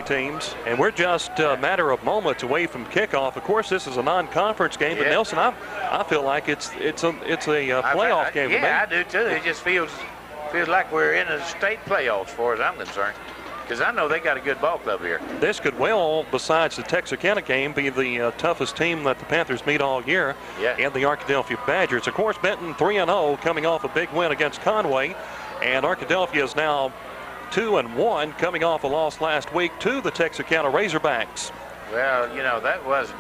teams, and we're just a matter of moments away from kickoff. Of course, this is a non-conference game, but Nelson, I feel like it's a playoff game. Yeah, I do too. It just feels like we're in a state playoffs, as far as I'm concerned, because I know they got a good ball club here. This could well, besides the Texarkana game, be the toughest team that the Panthers meet all year, and the Arkadelphia Badgers. Of course, Benton 3-0, coming off a big win against Conway, and Arkadelphia is now 2-1, coming off a loss last week to the Texarkana Razorbacks. Well, you know, that wasn't.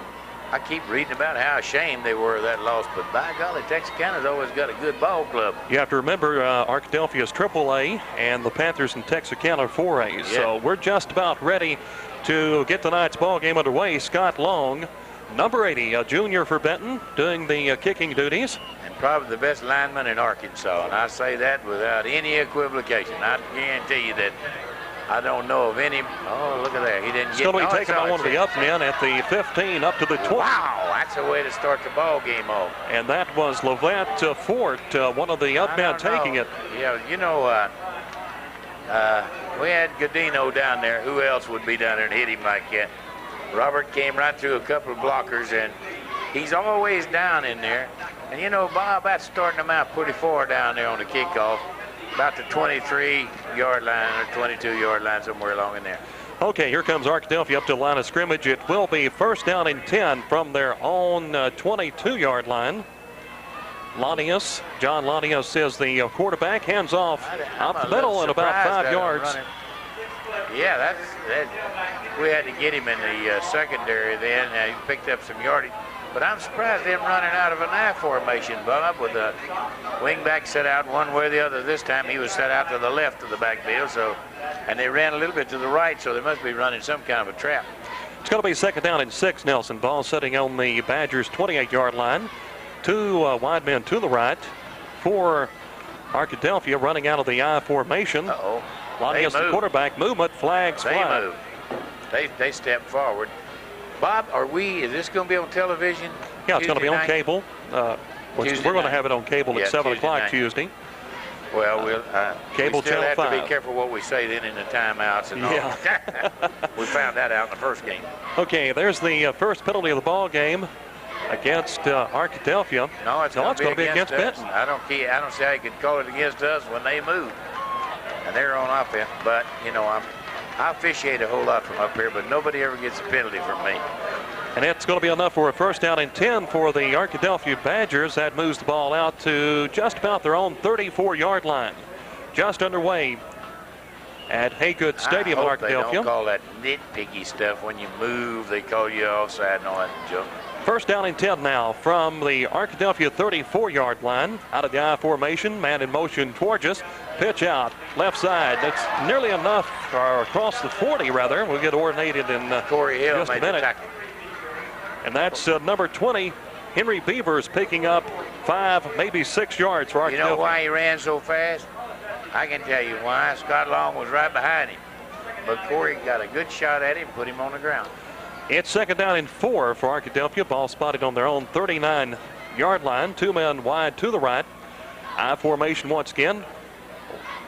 I keep reading about how ashamed they were of that loss, but by golly, Texarkana's always got a good ball club. You have to remember, Arkadelphia is AAA, and the Panthers and Texarkana are 4A. So we're just about ready to get tonight's ball game underway. Scott Long, number 80, a junior for Benton, doing the kicking duties. And probably the best lineman in Arkansas, and I say that without any equivocation. I guarantee you that I don't know of any. Oh, look at that. He didn't get it. Still be taken by one of the up men at the 15 up to the 20. Wow, that's a way to start the ball game off. And that was Lovett Fort, one of the up men taking it. Yeah, you know, we had Godino down there. Who else would be down there and hit him like that? Robert came right through a couple of blockers, and he's always down in there. And, you know, Bob, that's starting them out pretty far down there on the kickoff, about the 23-yard line or 22-yard line, somewhere along in there. Okay, here comes Arkadelphia up to the line of scrimmage. It will be first down and 10 from their own 22-yard line. John Lanius is the quarterback, hands off up the middle and about 5 yards. Yeah, we had to get him in the secondary then. He picked up some yardage. But I'm surprised them running out of an I formation, Bob, with the wingback set out one way or the other. This time he was set out to the left of the backfield, and they ran a little bit to the right, so they must be running some kind of a trap. It's going to be second down and 6, Nelson. Ball setting on the Badgers' 28-yard line. 2 wide men to the right for Arkadelphia, running out of the I formation. Lonnie is the quarterback. Movement, flags fly. They move. They step forward. Bob, is this going to be on television? Yeah, it's going to be on cable. We're going to have it on cable at 7 o'clock Tuesday. Well, cable we still channel have 5. to be careful what we say then in the timeouts and all. We found that out in the first game. Okay, there's the first penalty of the ball game against Arkadelphia. No, it's going to be against Benton. I don't see how you could call it against us when they move. And they're on offense. But, you know, I officiate a whole lot from up here, but nobody ever gets a penalty from me. And that's going to be enough for a first down and 10 for the Arkadelphia Badgers. That moves the ball out to just about their own 34-yard line. Just underway at Haygood Stadium in Arkadelphia. They don't call that nitpicky stuff. When you move, they call you offside and all that junk. First down and 10 now from the Arkadelphia 34-yard line. Out of the I formation, man in motion towards us. Pitch out, left side. That's nearly enough, or across the 40 rather. We'll get ordinated in Corey Hill just a minute. And that's number 20, Henry Beavers, picking up 5, maybe 6 yards for Arkadelphia. You know why he ran so fast? I can tell you why. Scott Long was right behind him. But Corey got a good shot at him, put him on the ground. It's second down and 4 for Arkadelphia. Ball spotted on their own 39-yard line. 2 men wide to the right. I formation once again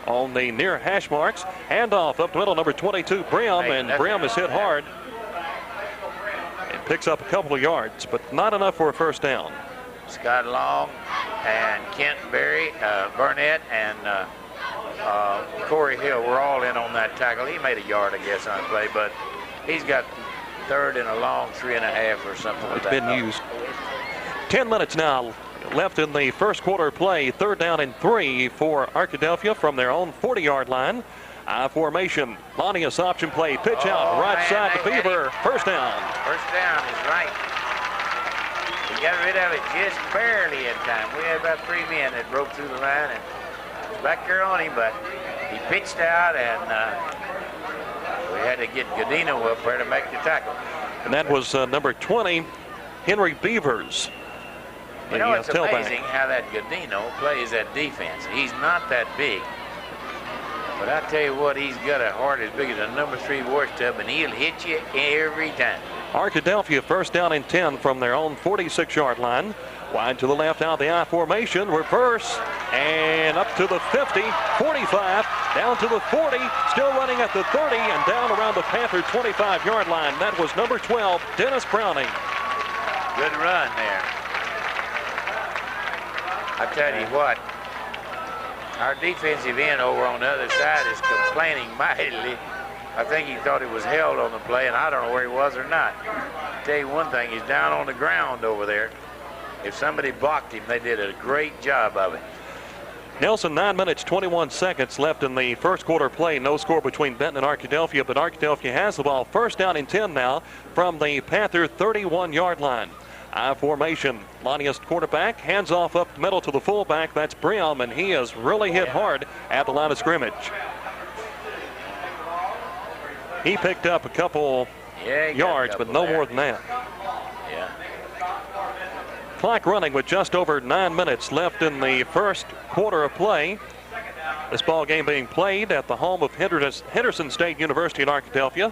on the near hash marks. Handoff up the middle, number 22, Brim, and Brim is hit hard. It picks up a couple of yards, but not enough for a first down. Scott Long and Kent Burnett and Corey Hill were all in on that tackle. He made a yard, I guess, on the play, but he's got third and a long 3.5 or something like that. It's been used. 10 minutes now left in the first quarter play. Third down and 3 for Arkadelphia from their own 40-yard line. I formation. Lanius option play. Pitch out right side to Beaver. First down. First down is right. We got rid of it just barely in time. We had about 3 men that broke through the line and was back there on him, but he pitched out and we had to get Godino up there to make the tackle. And that was number 20, Henry Beavers. You know, it's amazing how that Godino plays that defense. He's not that big. But I tell you what, he's got a heart as big as a number 3 wash tub, and he'll hit you every time. Arkadelphia first down and 10 from their own 46-yard line. Wide to the left out the I formation. Reverse. And up to the 50, 45, down to the 40, still running at the 30, and down around the Panther 25-yard line. That was number 12, Dennis Browning. Good run there. I tell you what, our defensive end over on the other side is complaining mightily. I think he thought he was held on the play, and I don't know where he was or not. I'll tell you one thing, he's down on the ground over there. If somebody blocked him, they did a great job of it. Nelson, 9 minutes, 21 seconds left in the first quarter play. No score between Benton and Arkadelphia, but Arkadelphia has the ball. First down and 10 now from the Panther 31-yard line. I formation, Lonniest quarterback, hands off up the middle to the fullback. That's BAMM, and he has really hit hard at the line of scrimmage. He picked up a couple yards, but no more than that. Yeah. Clock running with just over 9 minutes left in the first quarter of play. This ball game being played at the home of Henderson State University in Arkadelphia.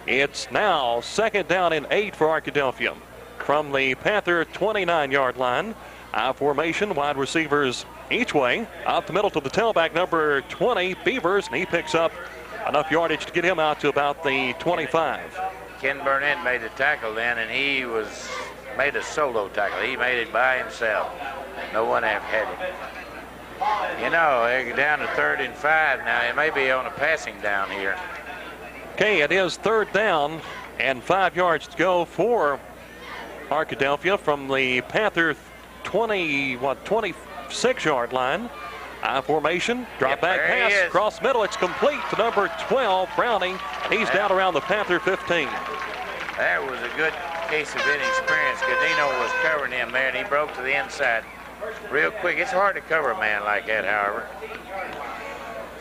It's now second down and 8 for Arkadelphia. From the Panther 29-yard line, I formation, wide receivers each way. Out the middle to the tailback, number 20, Beavers, and he picks up enough yardage to get him out to about the 25. Ken Burnett made the tackle then, and he made a solo tackle. He made it by himself. No one had him. You know, they're down to 3rd and 5 now. It may be on a passing down here. Okay, it is 3rd down and 5 yards to go for Arkadelphia from the Panther 26-yard line. I formation, drop back pass, cross middle. It's complete to number 12, Browning. He's down around the Panther 15. That was a good case of inexperience. Godino was covering him there, and he broke to the inside real quick. It's hard to cover a man like that, however.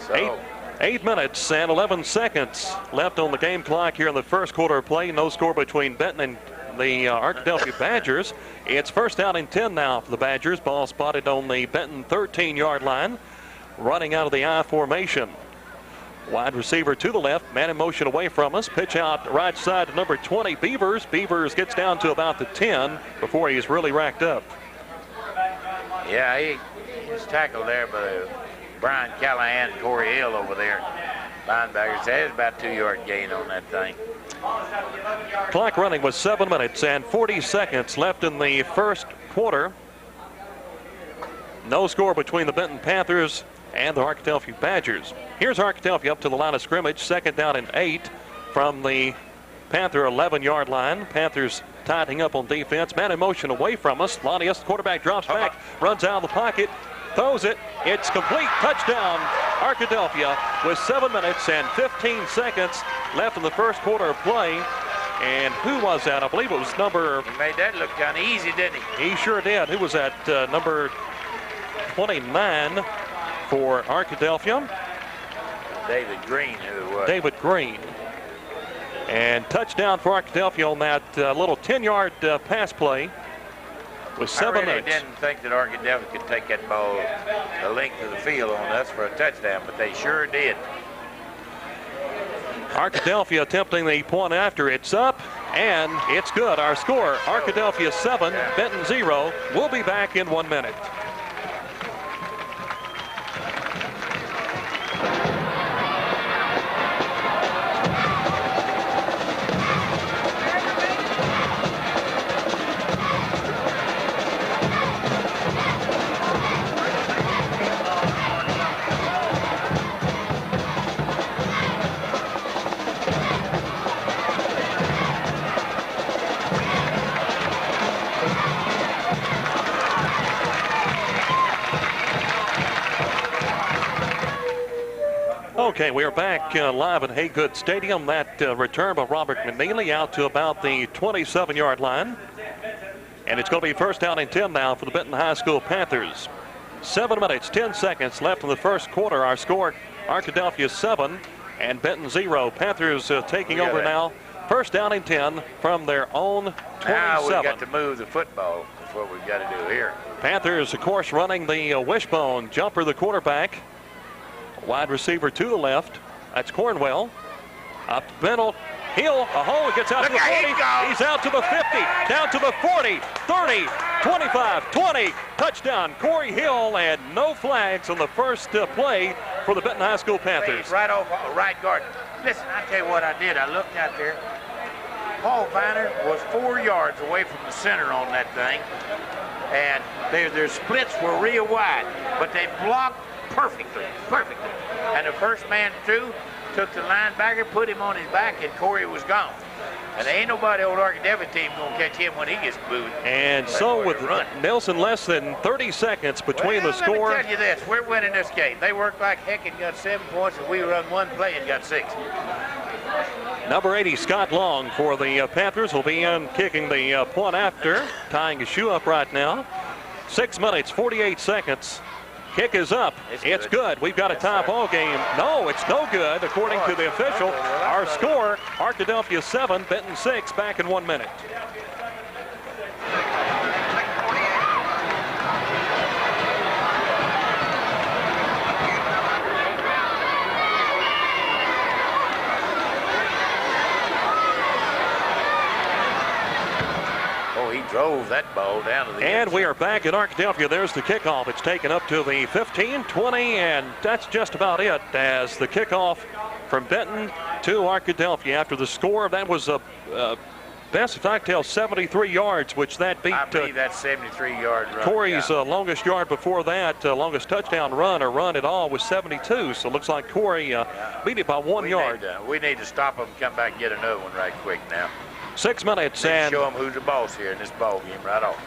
So 8 minutes and 11 seconds left on the game clock here in the first quarter of play. No score between Benton and the Arkadelphia Badgers. It's first down and 10 now for the Badgers. Ball spotted on the Benton 13-yard line. Running out of the I formation. Wide receiver to the left, man in motion away from us. Pitch out right side to number 20, Beavers. Beavers gets down to about the 10 before he's really racked up. Yeah, he was tackled there by Brian Callahan and Corey Hill over there. Linebackers, there's about 2-yard gain on that thing. Clock running with 7 minutes and 40 seconds left in the first quarter. No score between the Benton Panthers and the Arkadelphia Badgers. Here's Arkadelphia up to the line of scrimmage, second down and 8 from the Panther 11-yard line. Panthers tightening up on defense. Man in motion away from us. Lonniest quarterback drops back, runs out of the pocket, throws it. It's complete. Touchdown, Arkadelphia, with 7 minutes and 15 seconds left in the first quarter of play. And who was that? I believe it was number... He made that look kind of easy, didn't he? He sure did. Who was that? Number 29 for Arkadelphia. David Green, who was. David Green. And touchdown for Arkadelphia on that little 10-yard pass play with 7 minutes. I really didn't think that Arkadelphia could take that ball the length of the field on us for a touchdown, but they sure did. Arkadelphia attempting the point after. It's up, and it's good. Our score, Arkadelphia 7, Benton 0. We'll be back in 1 minute. Okay, we are back live at Haygood Stadium. That return by Robert McNeely out to about the 27-yard line. And it's going to be first down and 10 now for the Benton High School Panthers. 7 minutes, 10 seconds left in the first quarter. Our score, Arkadelphia 7 and Benton 0. Panthers taking over now. First down and 10 from their own 27. Now we've got to move the football. That's what we've got to do here. Panthers, of course, running the wishbone jumper, the quarterback. Wide receiver to the left. That's Cornwell. Up the middle. Hill, a hole, gets out to the 40. He's out to the 50, down to the 40, 30, 25, 20. Touchdown, Corey Hill, and no flags on the first play for the Benton High School Panthers. Right off right guard. Listen, I tell you what I did. I looked out there. Paul Viner was 4 yards away from the center on that thing, and their splits were real wide, but they blocked perfectly. And the first man through took the linebacker, put him on his back, and Corey was gone. And there ain't nobody old Arkadelphia team gonna catch him when he gets booed. And so with Nelson less than 30 seconds between the score. Let me tell you this, we're winning this game. They worked like heck and got 7 points, and we run one play and got 6. Number 80, Scott Long for the Panthers will be in kicking the point after, tying his shoe up right now. 6 minutes, 48 seconds. Kick is up. It's good. We've got a tie ball game. No, it's no good, according to the official. Our score, Arkadelphia 7, Benton 6, back in 1 minute. Drove that ball down to the And we are back at Arkadelphia. There's the kickoff. It's taken up to the 15, 20, and that's just about it as the kickoff from Benton to Arkadelphia. After the score, that was a best, if I can tell, 73 yards, which that beat. I believe that's 73-yard run. Corey's longest yard before that, longest touchdown run or run at all was 72. So it looks like Corey beat it by 1 yard. We need to stop them and come back and get another one right quick now. 6 minutes and show them who's the boss here in this ball game right off.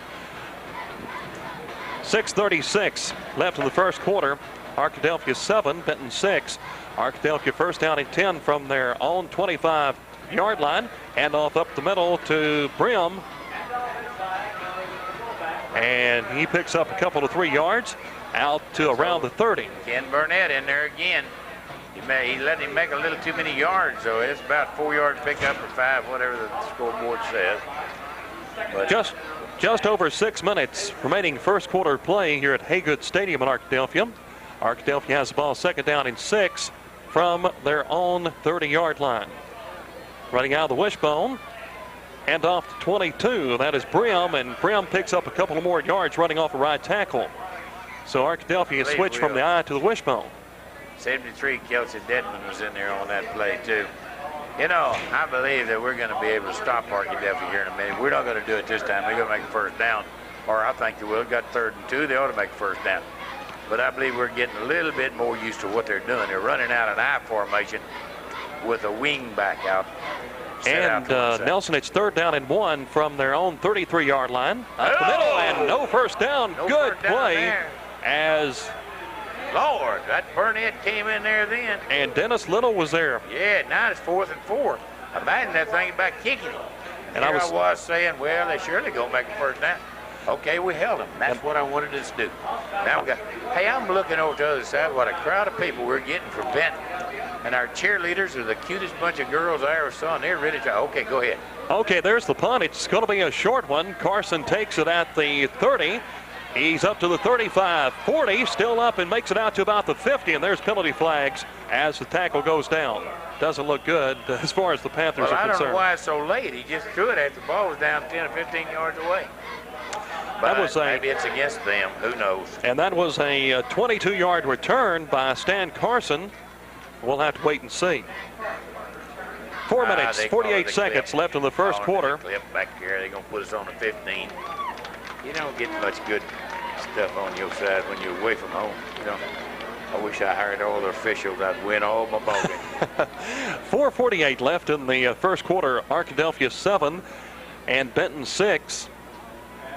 6:36 left in the first quarter. Arkadelphia 7, Benton 6. Arkadelphia first down and 10 from their own 25-yard line. Hand off up the middle to Brim. And he picks up a couple of 3 yards out to around the 30. Ken Burnett in there again. He let him make a little too many yards, so it's about 4-yard pickup or 5, whatever the scoreboard says. But just over 6 minutes remaining first quarter play here at Haygood Stadium in Arkadelphia. Arkadelphia has the ball second down and 6 from their own 30-yard line. Running out of the wishbone, hand off to 22. That is Brim, and Brim picks up a couple of more yards running off a right tackle. So Arkadelphia switched from the eye to the wishbone. 73, Kelsey Dedman was in there on that play, too. You know, I believe that we're going to be able to stop Arkadelphia here in a minute. We're not going to do it this time. They're going to make a first down, or I think they will. Got 3rd and 2. They ought to make a first down. But I believe we're getting a little bit more used to what they're doing. They're running out an I formation with a wing back out. And Nelson, it's 3rd down and 1 from their own 33-yard line. Up the middle, and no first down. Good play as... Lord, that Burnett came in there then. And Dennis Little was there. Yeah, now it's 4th and 4. Imagine that thing back kicking. And I was saying, well, they surely going to make a first down. Okay, we held them. That's what I wanted us to do. Now we got, hey, I'm looking over to the other side. What a crowd of people we're getting from Benton. And our cheerleaders are the cutest bunch of girls I ever saw, and they're ready to, okay, go ahead. Okay, there's the punt. It's going to be a short one. Carson takes it at the 30. He's up to the 35, 40, still up and makes it out to about the 50, and there's penalty flags as the tackle goes down. Doesn't look good as far as the Panthers are concerned. I don't know why it's so late. He just threw it after the ball was down 10 or 15 yards away. But maybe it's against them. Who knows? And that was a 22-yard return by Stan Carson. We'll have to wait and see. 4 minutes, 48 seconds left in the first quarter. Clip back here. They're going to put us on the 15. You don't get much good stuff on your side when you're away from home. You know, I wish I hired all the officials. I'd win all my ball games. 4:48 left in the first quarter. Arkadelphia 7 and Benton 6.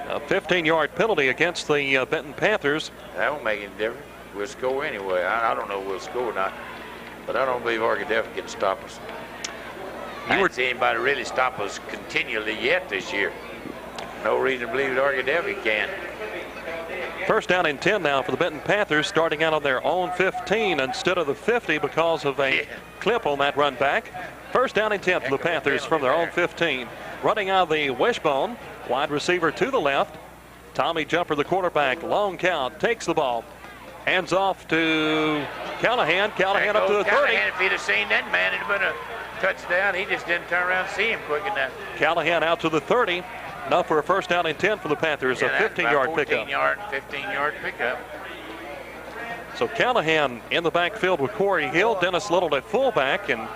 A 15-yard penalty against the Benton Panthers. That won't make any difference. We'll score anyway. I don't know if we'll score or not, but I don't believe Arkadelphia can stop us. I haven't seen anybody really stop us continually yet this year. No reason to believe that Arkadelphia can. First down and 10 now for the Benton Panthers, starting out on their own 15 instead of the 50 because of a clip on that run back. First down and 10 for the Panthers from their own 15. Running out of the wishbone, wide receiver to the left. Tommy Jumper, the quarterback, long count, takes the ball. Hands off to Callahan. Callahan up to the 30. If he'd have seen that man, it'd have been a touchdown. He just didn't turn around and see him quick enough. Callahan out to the 30. Enough for a first down and 10 for the Panthers. Yeah, a 15-yard pickup. 15-yard pickup. So Callahan in the backfield with Corey Hill. Dennis Little at fullback, and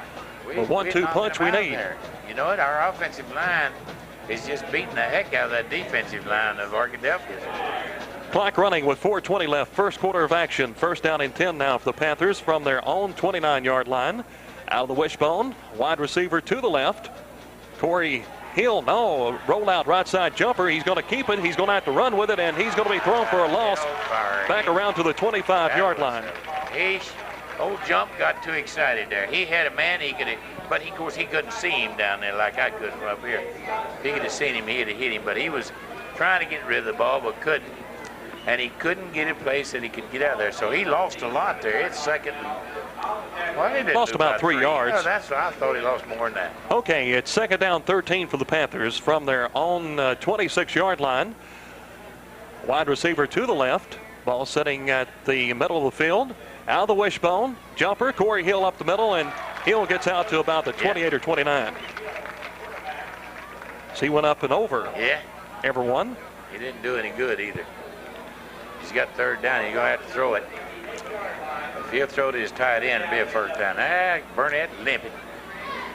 the 1-2 punch we need. There. You know what? Our offensive line is just beating the heck out of that defensive line of Arkadelphia. Clock running with 4:20 left. First quarter of action. First down and 10 now for the Panthers from their own 29-yard line. Out of the wishbone. Wide receiver to the left. Corey Hill, no, rollout right side jumper. He's going to keep it. He's going to have to run with it, and he's going to be thrown for a loss back around to the 25-yard line. Old Jump got too excited there. He had a man, but of course he couldn't see him down there like I could from up here. If he could have seen him, he'd have hit him, but he was trying to get rid of the ball, but couldn't. And he couldn't get a place that he could get out of there. So he lost a lot there. It's second. Well, he lost about 3 yards. No, that's I thought he lost more than that. Okay, it's second down 13 for the Panthers from their own 26-yard line. Wide receiver to the left. Ball sitting at the middle of the field. Out of the wishbone. Jumper. Corey Hill up the middle, and Hill gets out to about the 28 or 29. So he went up and over. Yeah. Everyone. He didn't do any good either. He's got third down. He's going to have to throw it. If he'll throw to his tight end, it'll be a first down. Burnett limping.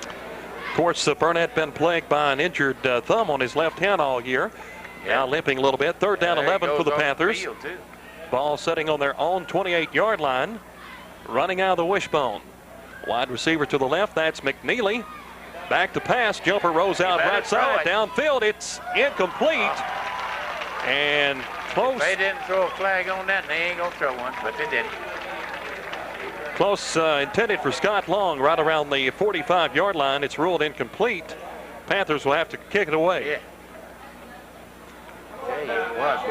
Of course, Burnett been plagued by an injured thumb on his left hand all year. Yeah. Now limping a little bit. Third down 11 for the Panthers. Ball setting on their own 28-yard line. Running out of the wishbone. Wide receiver to the left. That's McNeely. Back to pass. Jumper rolls out right side. Downfield. It's incomplete. And close. If they didn't throw a flag on that, they ain't going to throw one, but they didn't. Close intended for Scott Long right around the 45-yard line. It's ruled incomplete. Panthers will have to kick it away. Yeah. Tell you what,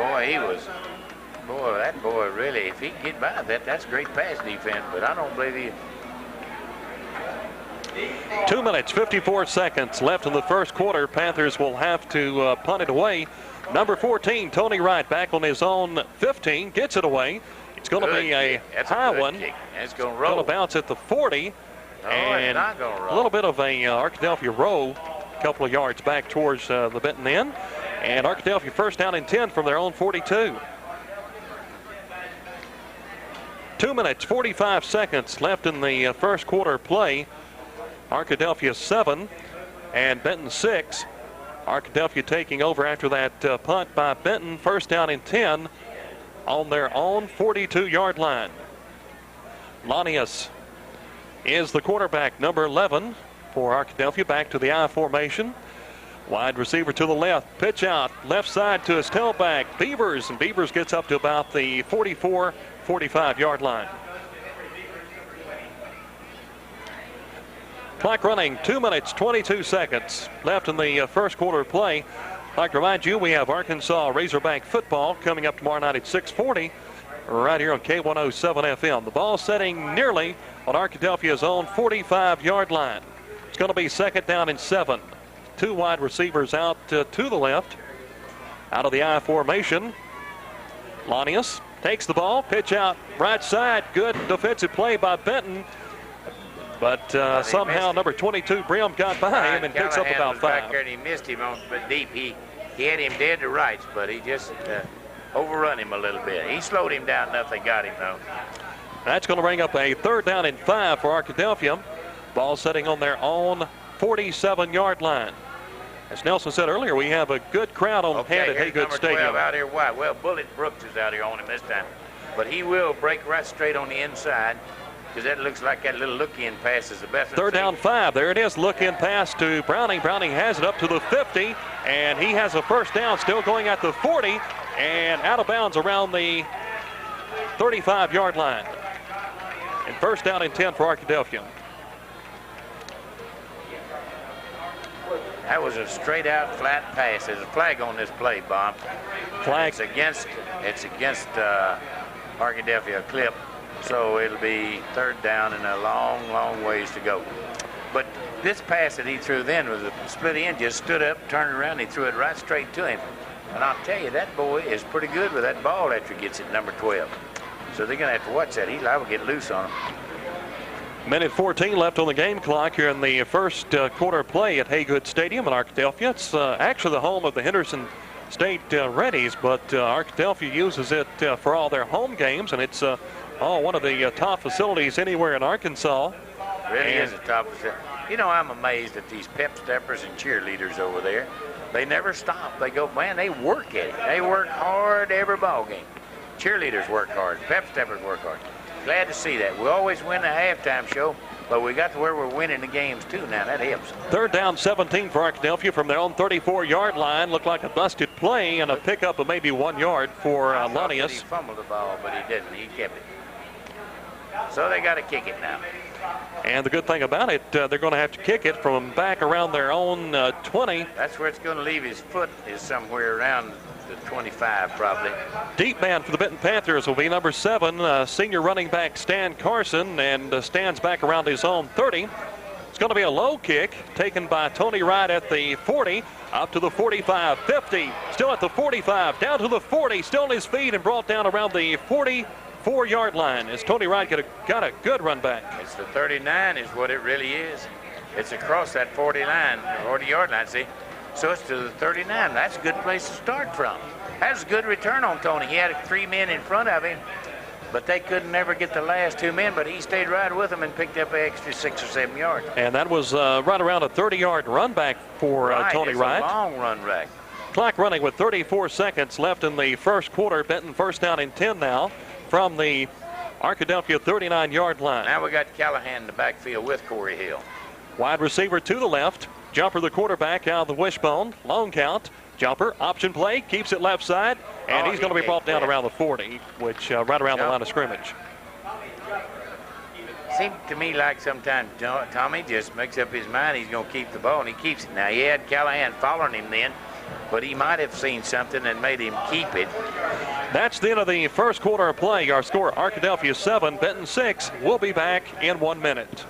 boy, that boy really, if he can get by that, that's great pass defense, but I don't believe he. 2 minutes, 54 seconds left in the first quarter. Panthers will have to punt it away. Number 14, Tony Wright, back on his own 15, gets it away. It's going to be a high one. It's going to roll. Going to bounce at the 40. And it's not going to roll. A little bit of a Arkadelphia roll, a couple of yards back towards the Benton end. And Arkadelphia first down and 10 from their own 42. 2 minutes, 45 seconds left in the first quarter play. Arkadelphia 7 and Benton 6. Arkadelphia taking over after that punt by Benton. First down and 10 on their own 42-yard line. Lanius is the quarterback, number 11 for Arkadelphia. Back to the I formation. Wide receiver to the left. Pitch out. Left side to his tailback, Beavers. And Beavers gets up to about the 44, 45-yard line. Clock running, 2 minutes, 22 seconds left in the first quarter play. I'd like to remind you, we have Arkansas Razorback football coming up tomorrow night at 6:40 right here on K107 FM. The ball setting nearly on Arkadelphia's own 45-yard line. It's going to be second down and 7. Two wide receivers out to the left. Out of the I formation. Lanius takes the ball, pitch out right side. Good defensive play by Benton. But somehow number 22, Brim, got by him and picks up about 5. Back there and he missed him on deep. He had him dead to rights, but he just overrun him a little bit. He slowed him down enough they got him, though. That's going to bring up a third down and 5 for Arkadelphia. Ball setting on their own 47-yard line. As Nelson said earlier, we have a good crowd on hand at Haygood Stadium. Out here wide. Well, Bullet Brooks is out here on him this time. But he will break right straight on the inside, because that looks like that little look-in pass is the best. Third down 5. There it is. Look-in pass to Browning. Browning has it up to the 50, and he has a first down, still going at the 40, and out of bounds around the 35-yard line. And first down and 10 for Arkadelphia. That was a straight-out flat pass. There's a flag on this play, Bob. Flag. It's against Arkadelphia clip. So it'll be third down and a long, long ways to go. But this pass that he threw then was a split end, just stood up, turned around, and he threw it right straight to him. And I'll tell you, that boy is pretty good with that ball after he gets it, number 12. So they're going to have to watch that. He's liable to get loose on him. Minute 14 left on the game clock here in the first quarter play at Haygood Stadium in Arkadelphia. It's actually the home of the Henderson State Reddies, but Arkadelphia uses it for all their home games, and it's one of the top facilities anywhere in Arkansas. Really is a top facility. You know, I'm amazed at these pep steppers and cheerleaders over there. They never stop. They go, man, they work at it. They work hard every ball game. Cheerleaders work hard. Pep steppers work hard. Glad to see that. We always win the halftime show, but we got to where we're winning the games too now. That helps. Third down 17 for Arkadelphia from their own 34-yard line. Looked like a busted play and a pickup of maybe 1 yard for Lanius. He fumbled the ball, but he didn't. He kept it. So they got to kick it now. And the good thing about it, they're going to have to kick it from back around their own 20. That's where it's going to leave. His foot is somewhere around the 25 probably. Deep man for the Benton Panthers will be number 7, senior running back Stan Carson, and stands back around his own 30. It's going to be a low kick taken by Tony Wright at the 40, up to the 45, 50, still at the 45, down to the 40, still on his feet and brought down around the 44-yard line as Tony Wright got a good run back. It's the 39 is what it really is. It's across that 40-yard line, see? So it's to the 39. That's a good place to start from. That's a good return on Tony. He had 3 men in front of him, but they couldn't never get the last 2 men, but he stayed right with them and picked up an extra 6 or 7 yards. And that was right around a 30-yard run back for Tony Wright. A long run back. Clock running with 34 seconds left in the first quarter. Benton first down and 10 now from the Arkadelphia 39-yard line. Now we got Callahan in the backfield with Corey Hill. Wide receiver to the left. Jumper, the quarterback, out of the wishbone. Long count. Jumper, option play, keeps it left side, and he's going to be brought down around the 40, which right around the line of scrimmage. Seemed to me like sometimes Tommy just makes up his mind he's going to keep the ball, and he keeps it. Now, he had Callahan following him then, but he might have seen something that made him keep it. That's the end of the first quarter of play. Our score, Arkadelphia 7, Benton 6. We'll be back in 1 minute.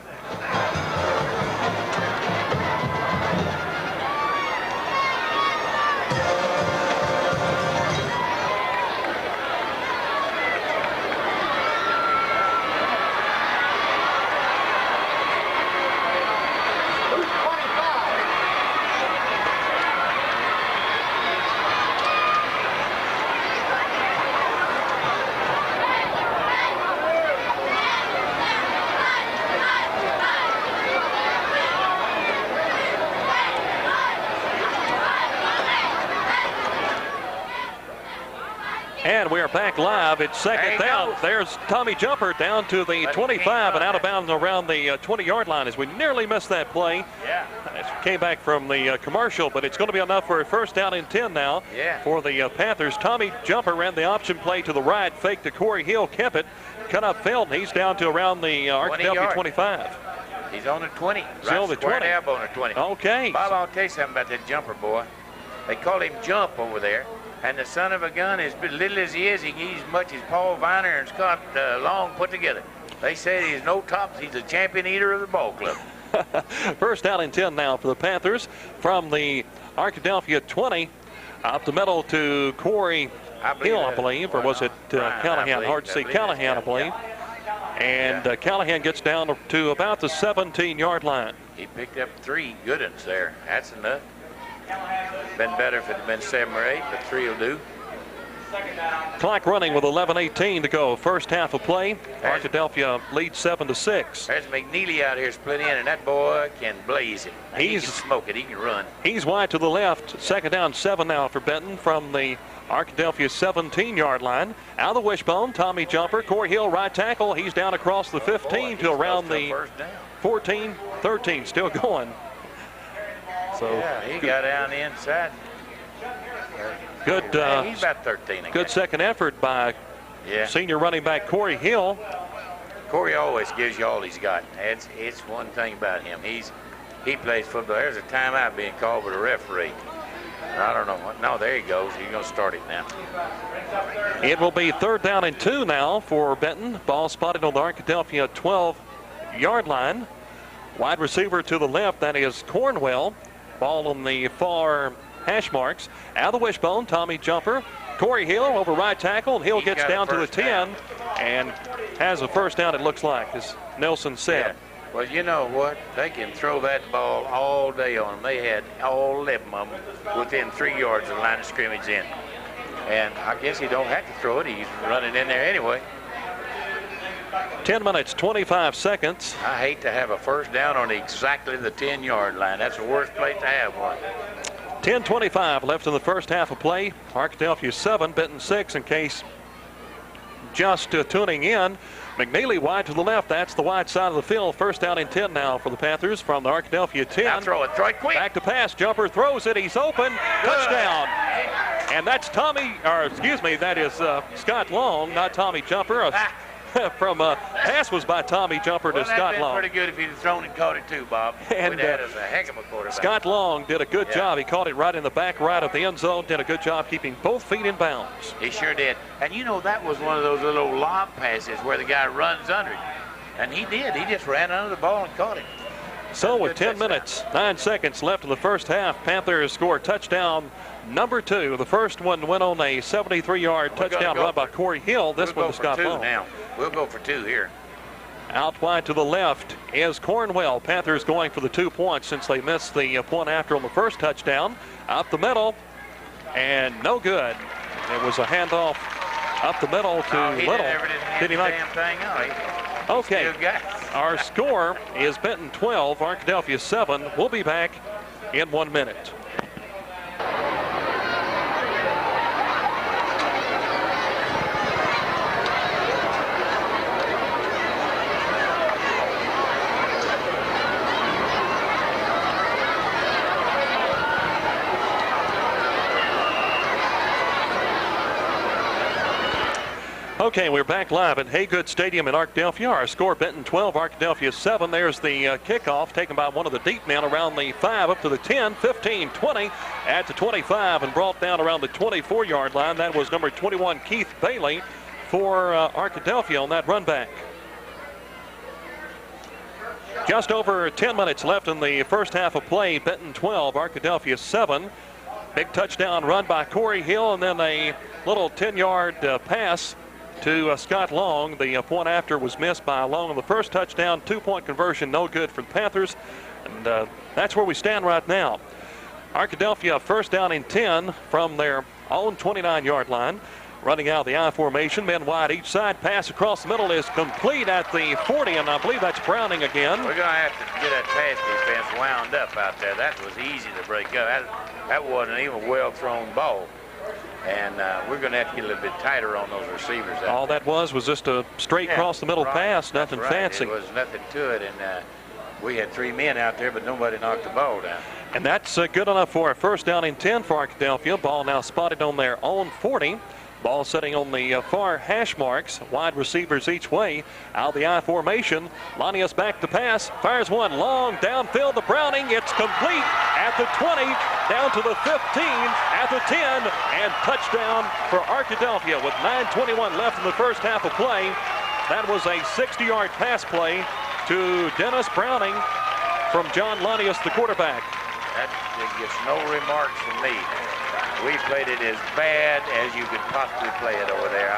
And we are back live. It's second down. There's Tommy Jumper down to the 25 and out of bounds around the 20-yard line as we nearly missed that play. Yeah. Came back from the commercial, but it's going to be enough for a first down and 10 now for the Panthers. Tommy Jumper ran the option play to the right, fake to Corey Hill, kept it, cut up Felton. He's down to around the Arkadelphia 25. He's on the 20. Still the 20. On the 20. Okay. Bob, I'll tell you something about that Jumper boy. They call him Jump over there. And the son of a gun, as little as he is, he eats as much as Paul Viner and Scott Long put together. They say he's no tops. He's a champion eater of the ball club. First down and 10 now for the Panthers from the Arkadelphia 20. Up the middle to Corey Hill, I believe, or was it Callahan? Hard to see. Callahan, I believe. And Callahan gets down to about the 17-yard line. He picked up 3 good ones there. That's enough. Been better if it had been 7 or 8, but 3 will do. Clock running with 11:18 to go. First half of play. Arkadelphia leads 7-6. There's McNeely out here splitting in, and that boy can blaze it. He can smoke it. He can run. He's wide to the left. Second down, 7 now for Benton from the Arkadelphia 17-yard line. Out of the wishbone, Tommy Jumper. Corey Hill, right tackle. He's down across the 15 to around the 14, 13. Still going. So yeah, he got down the inside. Good. He's about 13. Good second effort by senior running back Corey Hill. Corey always gives you all he's got. It's one thing about him. He plays football. There's a timeout being called with a referee. I don't know what. No, there he goes. He's going to start it now. It will be third down and 2 now for Benton. Ball spotted on the Arkadelphia 12-yard line. Wide receiver to the left, that is Cornwell. Ball on the far hash marks. Out of the wishbone, Tommy Jumper. Corey Hill over right tackle, and Hill gets down to the 10. And has a first down, it looks like, as Nelson said. Yeah. Well, you know what? They can throw that ball all day on them. They had all 11 of them within 3 yards of the line of scrimmage in. And I guess he don't have to throw it. He's running in there anyway. 10 minutes, 25 seconds. I hate to have a first down on exactly the 10-yard line. That's the worst place to have one. 10:25 left in the first half of play. Arkadelphia 7, Benton 6, in case just tuning in. McNeely wide to the left. That's the wide side of the field. First down and 10 now for the Panthers from the Arkadelphia 10. Now throw it quick. Back to pass. Jumper throws it. He's open. Touchdown. And that's that is Scott Long, not Tommy Jumper. Pass was by Tommy Jumper to Scott Long. Pretty good if he'd have thrown and caught it too, Bob. And that is a heck of a quarterback. Scott Long did a good job. He caught it right in the back right of the end zone. Did a good job keeping both feet in bounds. He sure did. And you know, that was one of those little lob passes where the guy runs under it. And he did. He just ran under the ball and caught it. So with 10 minutes, 9 seconds left in the first half, Panthers score touchdown number 2. The first one went on a 73-yard touchdown run by Corey Hill. This one to Scott Long. Now. We'll go for 2 here. Out wide to the left is Cornwell. Panthers going for the 2 points since they missed the point after on the first touchdown. Up the middle, and no good. It was a handoff up the middle to Little. Did he like the damn thing? Okay. Our score is Benton 12, Arkadelphia 7. We'll be back in 1 minute. Okay, we're back live at Haygood Stadium in Arkadelphia. Our score, Benton 12, Arkadelphia 7. There's the kickoff taken by one of the deep men around the 5 up to the 10, 15, 20, at the 25 and brought down around the 24-yard line. That was number 21, Keith Bailey, for Arkadelphia on that run back. Just over 10 minutes left in the first half of play. Benton 12, Arkadelphia 7. Big touchdown run by Corey Hill, and then a little 10-yard pass to Scott Long. The point after was missed by Long on the first touchdown. 2-point conversion, no good for the Panthers. And that's where we stand right now. Arkadelphia first down and 10 from their own 29-yard line. Running out of the I formation, men wide each side. Pass across the middle is complete at the 40, and I believe that's Browning again. We're going to have to get that pass defense wound up out there. That was easy to break up. That wasn't even a well-thrown ball. And we're going to have to get a little bit tighter on those receivers. All that was just a straight across the middle pass, nothing fancy. There was nothing to it, and we had 3 men out there, but nobody knocked the ball down. And that's good enough for a first down and 10 for Arkadelphia. Ball now spotted on their own 40. Ball sitting on the far hash marks. Wide receivers each way. Out of the I formation. Lanius back to pass. Fires one long downfield to Browning. It's complete at the 20. Down to the 15. At the 10. And touchdown for Arkadelphia with 9:21 left in the first half of play. That was a 60-yard pass play to Dennis Browning from John Lanius, the quarterback. That gets no remarks from me. We played it as bad as you could possibly play it over there.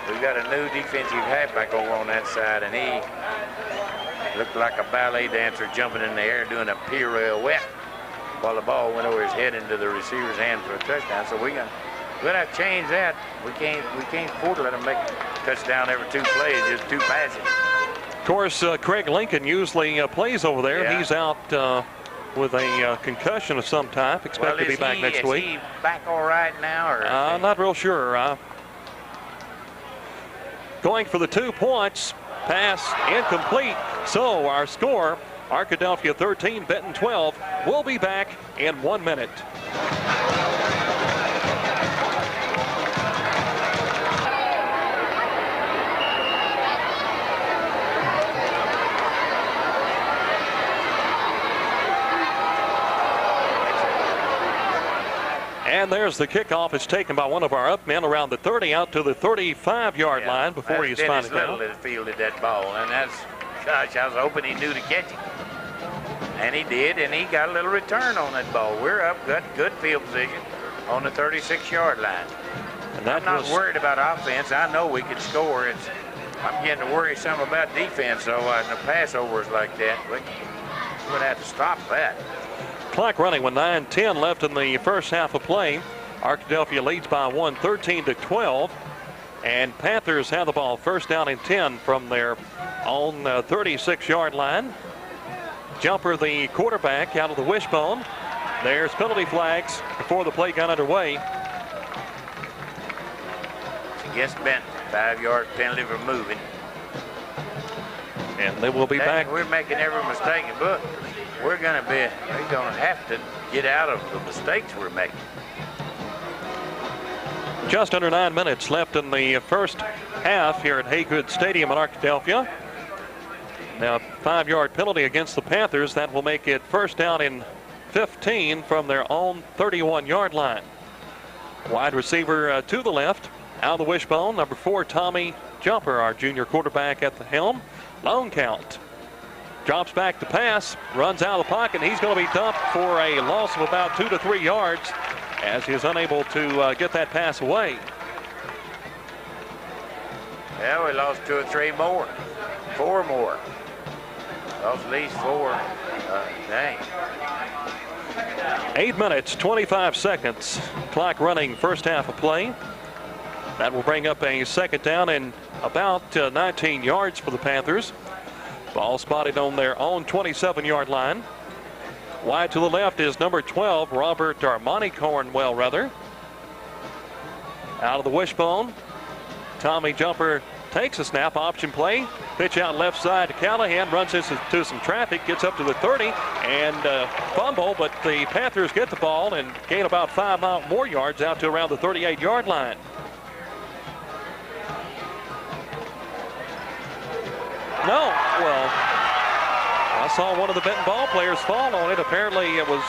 We've got a new defensive halfback over on that side, and he looked like a ballet dancer jumping in the air doing a pirouette while the ball went over his head into the receiver's hand for a touchdown. So we're gonna have to change that. We can't afford to let them make a touchdown every 2 plays, just 2 passes. Of course, Craig Lincoln usually plays over there. Yeah. He's out with a concussion of some type. Expect to be back next week. Is he back all right now? Or I'm not real sure. Going for the 2 points. Pass incomplete. So our score, Arkadelphia 13, Benton 12. We'll be back in 1 minute. And there's the kickoff. It's taken by one of our up men around the 30 out to the 35-yard line before he's finally down. Dennis Little fielded that ball, and gosh, I was hoping he knew to catch it. And he did, and he got a little return on that ball. We're up, got good field position on the 36-yard line. And I'm not worried about offense. I know we can score. I'm getting to worry some about defense, though, and the pass-overs like that. We're going to have to stop that. Clock running with 9:10 left in the first half of play. Arkadelphia leads by 1, 13-12. And Panthers have the ball first down and 10 from their own 36-yard line. Jumper, the quarterback, out of the wishbone. There's penalty flags before the play got underway. It's against Benton. 5-yard penalty for moving. And they will be back. We're making every mistake, but we're going to have to get out of the mistakes we're making. Just under 9 minutes left in the first half here at Haygood Stadium in Arkadelphia. Now, 5-yard penalty against the Panthers. That will make it first down and 15 from their own 31-yard line. Wide receiver to the left, out of the wishbone, number 4, Tommy Jumper, our junior quarterback at the helm. Long count. Drops back to pass, runs out of the pocket. He's going to be dumped for a loss of about 2 to 3 yards as he is unable to get that pass away. Yeah, we lost 2 or 3 more. 4 more. Lost at least 4. Dang. 8 minutes, 25 seconds. Clock running, first half of play. That will bring up a second down and about 19 yards for the Panthers. Ball spotted on their own 27-yard line. Wide to the left is number 12, Cornwell rather. Out of the wishbone, Tommy Jumper takes a snap, option play. Pitch out left side to Callahan, runs into some traffic, gets up to the 30 and fumble, but the Panthers get the ball and gain about 5 more yards out to around the 38-yard line. No, well, I saw one of the Benton ball players fall on it. Apparently it was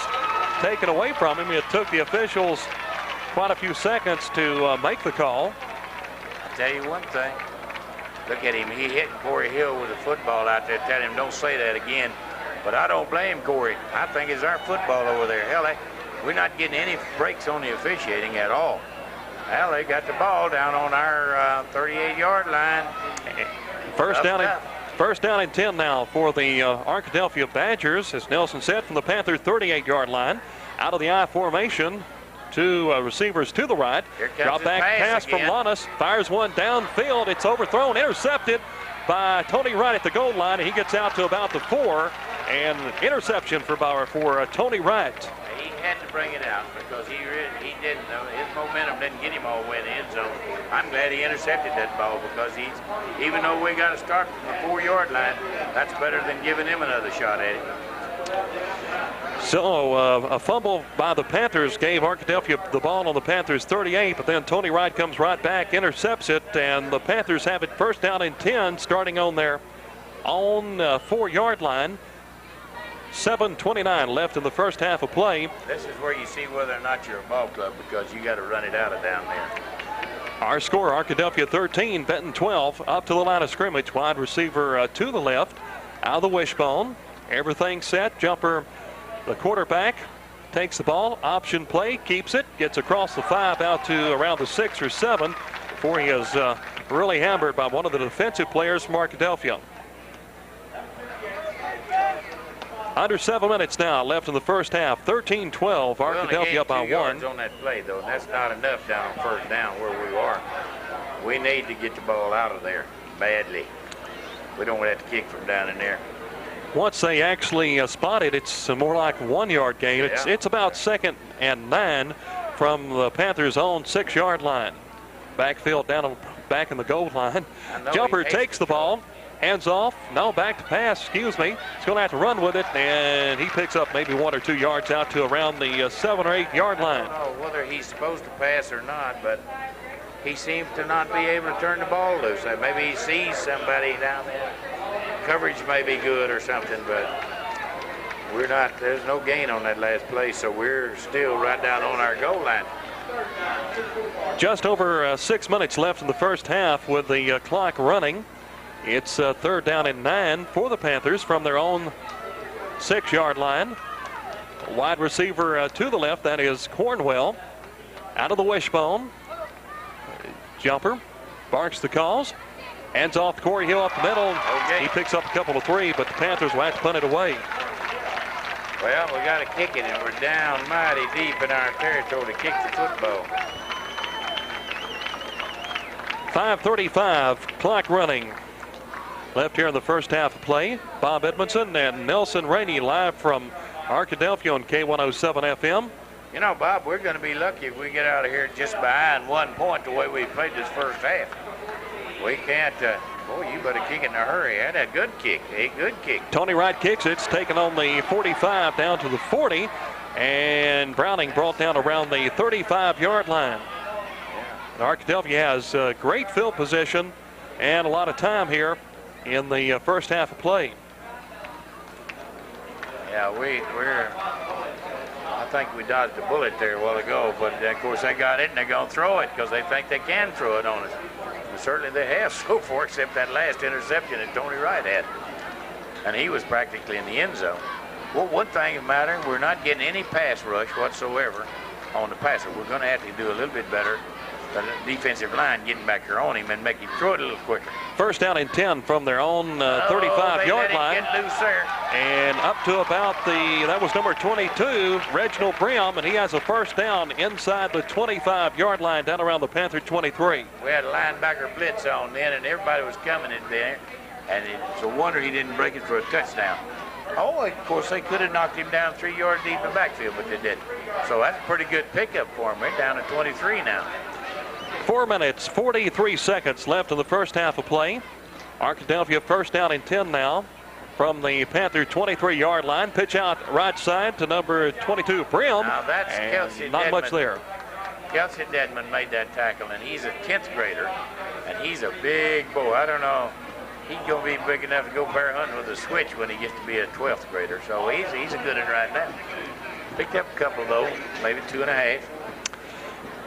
taken away from him. It took the officials quite a few seconds to make the call. I'll tell you one thing. Look at him. He hit Corey Hill with a football out there. Tell him don't say that again. But I don't blame Corey. I think it's our football over there. Hell, we're not getting any breaks on the officiating at all. Hell, they got the ball down on our 38-yard line. First down and 10 now for the Arkadelphia Badgers, as Nelson said, from the Panther 38-yard line. Out of the I formation, 2 receivers to the right. Drop back pass from Lannis. Fires one downfield. It's overthrown, intercepted by Tony Wright at the goal line. He gets out to about the 4, and interception for Tony Wright. He had to bring it out because he didn't know. His momentum didn't get him all the way in the end zone. I'm glad he intercepted that ball because even though we got to start from the 4-yard line, that's better than giving him another shot at it. So a fumble by the Panthers gave Arkadelphia the ball on the Panthers 38, but then Tony Wright comes right back, intercepts it, and the Panthers have it first down and 10 starting on their own 4-yard line. 7:29 left in the first half of play. This is where you see whether or not you're a ball club because you got to run it out of down there. Our score, Arkadelphia 13, Benton 12, up to the line of scrimmage. Wide receiver to the left, out of the wishbone. Everything set. Jumper, the quarterback, takes the ball. Option play, keeps it, gets across the 5 out to around the 6 or 7 before he is really hammered by one of the defensive players from Arkadelphia. Under 7 minutes now left in the first half. 13-12, Arkadelphia up by 1. On that play, though, and that's not enough down on first down where we are. We need to get the ball out of there badly. We don't want to have to kick from down in there. Once they actually spot it, it's more like a 1-yard gain. Yeah. It's about 2nd and 9 from the Panthers' own 6-yard line. Backfield back in the goal line. Jumper takes the ball. Hands off. No, back to pass. Excuse me. He's going to have to run with it, and he picks up maybe 1 or 2 yards out to around the 7 or 8-yard line. I don't know whether he's supposed to pass or not, but he seems to not be able to turn the ball loose. Maybe he sees somebody down there. Coverage may be good or something, but we're not. There's no gain on that last play, so we're still right down on our goal line. Just over 6 minutes left in the first half with the clock running. It's 3rd down and 9 for the Panthers from their own 6-yard line. Wide receiver to the left, that is Cornwell. Out of the wishbone. Jumper barks the calls. Hands off to Corey Hill up the middle. Okay. He picks up a couple of three, but the Panthers will have to punt it away. Well, we got to kick it, and we're down mighty deep in our territory to kick the football. 5:35 clock running left here in the first half of play. Bob Edmondson and Nelson Rainey live from Arkadelphia on K107 FM. You know, Bob, we're going to be lucky if we get out of here just behind 1 point the way we played this first half. We can't, boy, you better kick it in a hurry. That's a good kick, Tony Wright kicks it. It's taken on the 45 down to the 40. And Browning brought down around the 35-yard line. Yeah. Arkadelphia has great field position and a lot of time here in the first half of play. Yeah, I think we dodged a bullet there a while ago, but of course they got it and they're going to throw it because they think they can throw it on us. And certainly they have so far, except that last interception that Tony Wright had. And he was practically in the end zone. Well, one thing of the matter, we're not getting any pass rush whatsoever on the passer. We're going to have to do a little bit better. The defensive line getting back here on him and make him throw it a little quicker. First down and 10 from their own 35-yard line. Get loose there. And up to about that was number 22, Reginald Brim, and he has a first down inside the 25-yard line down around the Panther 23. We had a linebacker blitz on then, and everybody was coming in there. And it's a wonder he didn't break it for a touchdown. Oh, of course, they could have knocked him down 3 yards deep in the backfield, but they didn't. So that's a pretty good pickup for him. We're down to 23 now. 4 minutes, 43 seconds left in the first half of play. Arkadelphia first down and 10 now from the Panther 23-yard line. Pitch out right side to number 22, Brim. Now that's Kelsey Not Dedman. Much there. Kelsey Dedman made that tackle, and he's a 10th grader, and he's a big boy. I don't know. He's going to be big enough to go bear hunting with a switch when he gets to be a 12th grader. So he's a good one right now. Picked up a couple, though, maybe 2.5.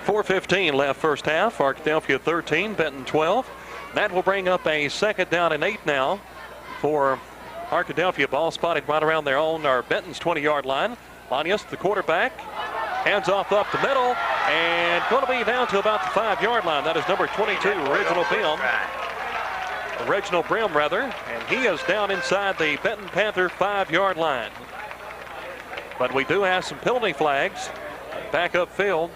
4:15 left first half. Arkadelphia 13, Benton 12. That will bring up a second down and 8 now for Arkadelphia. Ball spotted right around their own, or Benton's 20-yard line. Lanius, the quarterback, hands off up the middle, and going to be down to about the 5-yard line. That is number 22, Reginald Brim, and he is down inside the Benton Panther 5-yard line. But we do have some penalty flags back upfield.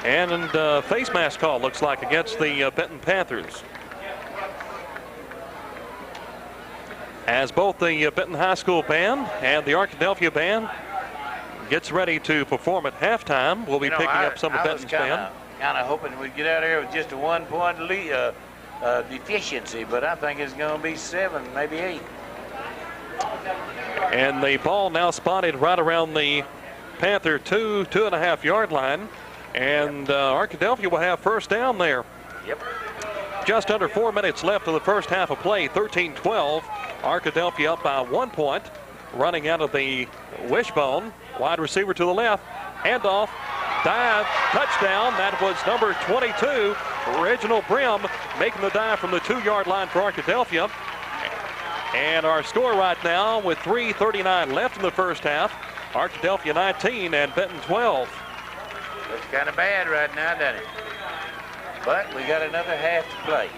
And face mask call looks like against the Benton Panthers. As both the Benton High School band and the Arkadelphia band gets ready to perform at halftime, we'll be picking up some of Benton's band. Kind of hoping we'd get out of here with just a 1-point deficiency, but I think it's going to be 7, maybe 8. And the ball now spotted right around the Panther 2.5-yard line. And Arkadelphia will have first down there. Yep. Just under 4 minutes left of the first half of play. 13-12. Arkadelphia up by 1 point. Running out of the wishbone. Wide receiver to the left. Handoff. Dive. Touchdown. That was number 22, Reginald Brim, making the dive from the 2-yard line for Arkadelphia. And our score right now with 3:39 left in the first half. Arkadelphia 19 and Benton 12. Looks kind of bad right now, doesn't it? But we got another half to play.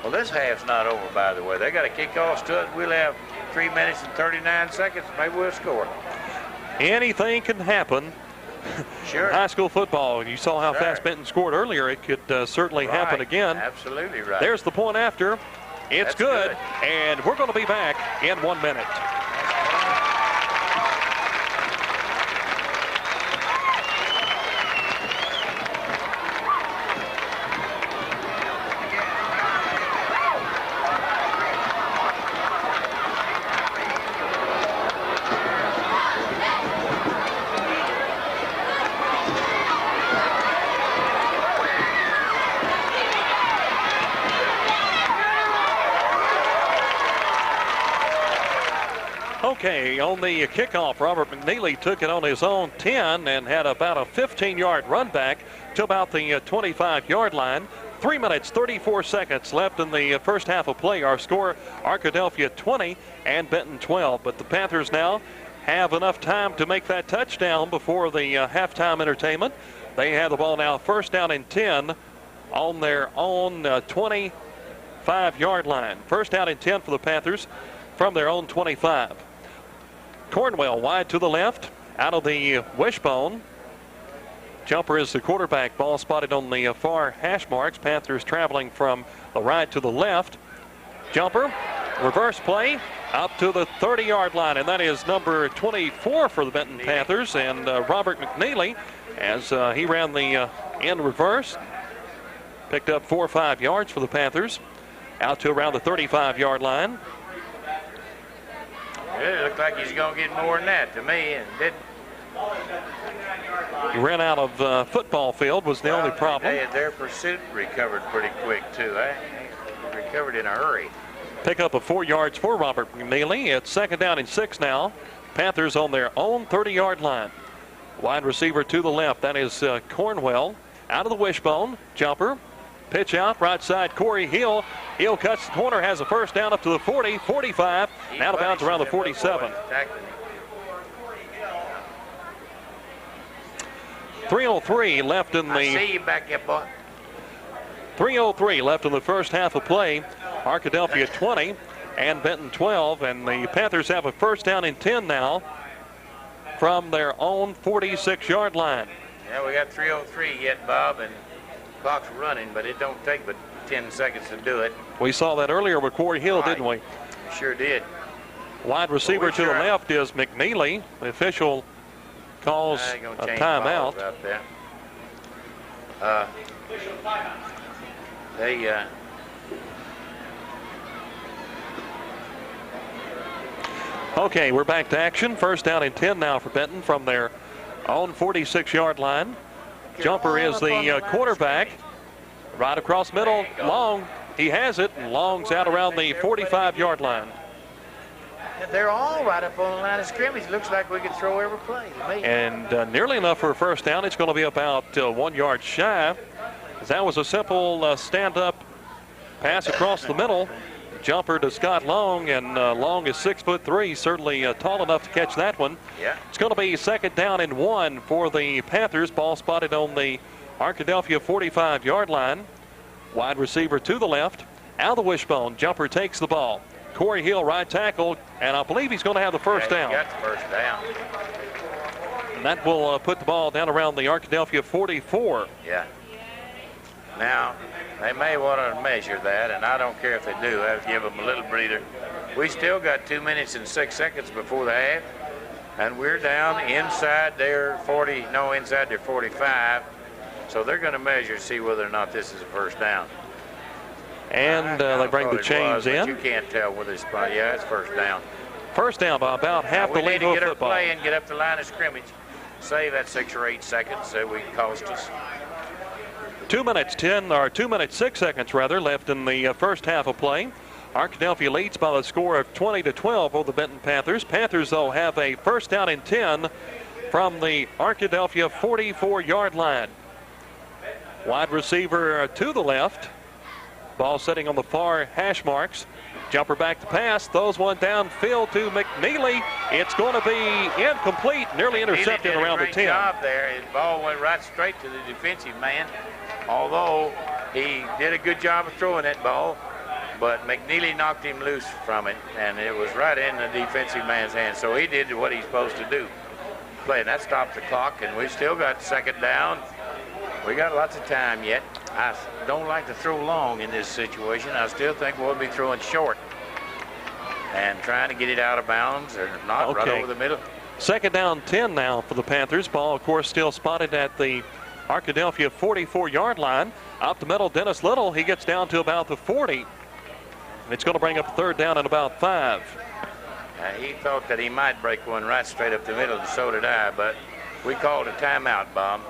Well, this half's not over, by the way. They got a kickoff to it. We'll have 3 minutes and 39 seconds. Maybe we'll score. Anything can happen. Sure. High school football. You saw how fast Benton scored earlier. It could certainly happen again. Absolutely right. There's the point after. It's good. And we're going to be back in 1 minute. Okay, on the kickoff, Robert McNeely took it on his own 10 and had about a 15-yard run back to about the 25-yard line. 3 minutes, 34 seconds left in the first half of play. Our score, Arkadelphia 20 and Benton 12. But the Panthers now have enough time to make that touchdown before the halftime entertainment. They have the ball now first down and 10 on their own 25-yard line. First down and 10 for the Panthers from their own 25. Cornwell wide to the left, out of the wishbone. Jumper is the quarterback. Ball spotted on the far hash marks. Panthers traveling from the right to the left. Jumper, reverse play, out to the 30-yard line, and that is number 24 for the Benton Panthers, and Robert McNeely, as he ran the end reverse, picked up 4 or 5 yards for the Panthers, out to around the 35-yard line. It looked like he's going to get more than that to me, and didn't. He ran out of football field was the only problem. Their pursuit recovered pretty quick, too. Recovered in a hurry. Pick up of 4 yards for Robert McNeely. It's second down and 6 now. Panthers on their own 30-yard line. Wide receiver to the left. That is Cornwell. Out of the wishbone. Jumper. Pitch out. Right side. Corey Hill. Hill cuts the corner. Has a first down up to the 40, 45. And out of bounds around the 47. 3:03 left in the. I see you back there, boy. 3:03 left in the first half of play. Arkadelphia 20 and Benton 12, and the Panthers have a first down and 10 now from their own 46-yard line. Yeah, we got 3:03 yet, Bob, and clock's running, but it don't take but 10 seconds to do it. We saw that earlier with Corey Hill, didn't we? Sure did. Wide receiver to the left is McNeely. The official calls a timeout. Out there. Okay, we're back to action. First down and 10 now for Benton from their own 46-yard line. Jumper is the quarterback. Right across middle, Long. He has it, and Long's out around the 45-yard line. They're all right up on the line of scrimmage. Looks like we could throw every play. And nearly enough for a first down. It's going to be about 1 yard shy. That was a simple stand-up pass across the middle. Jumper to Scott Long, and Long is 6'3", certainly tall enough to catch that one. Yeah. It's going to be second down and 1 for the Panthers. Ball spotted on the Arkadelphia 45-yard line. Wide receiver to the left. Out of the wishbone. Jumper takes the ball. Corey Hill, right tackle, and I believe he's going to have the first down. He got the first down. And that will put the ball down around the Arkadelphia 44. Yeah. Now, they may want to measure that, and I don't care if they do. I'll give them a little breather. We still got 2 minutes and 6 seconds before the half, and we're down inside their 45. So they're going to measure, see whether or not this is a first down. And they bring the chains in. You can't tell whether it's yeah, it's first down. First down by about half the length of football. We need to get up play and get up the line of scrimmage. Save that 6 or 8 seconds that we cost us. 2 minutes 6 seconds rather left in the first half of play. Arkadelphia leads by the score of 20-12 over the Benton Panthers. Panthers, though, have a first down and 10 from the Arkadelphia 44-yard line. Wide receiver to the left. Ball sitting on the far hash marks. Jumper back to pass. Throws one downfield to McNeely. It's going to be incomplete. Nearly intercepted around the 10. Great job there. His ball went right straight to the defensive man. Although he did a good job of throwing that ball, but McNeely knocked him loose from it, and it was right in the defensive man's hand. So he did what he's supposed to do. Play, and that stopped the clock, and we still got second down. We got lots of time yet. I don't like to throw long in this situation. I still think we'll be throwing short and trying to get it out of bounds or not right over the middle. Second down 10 now for the Panthers. Ball, of course, still spotted at the Arkadelphia 44-yard line. Up the middle, Dennis Little. He gets down to about the 40. It's going to bring up a third down and about 5. He thought that he might break one right straight up the middle, and so did I, but we called a timeout, Bob.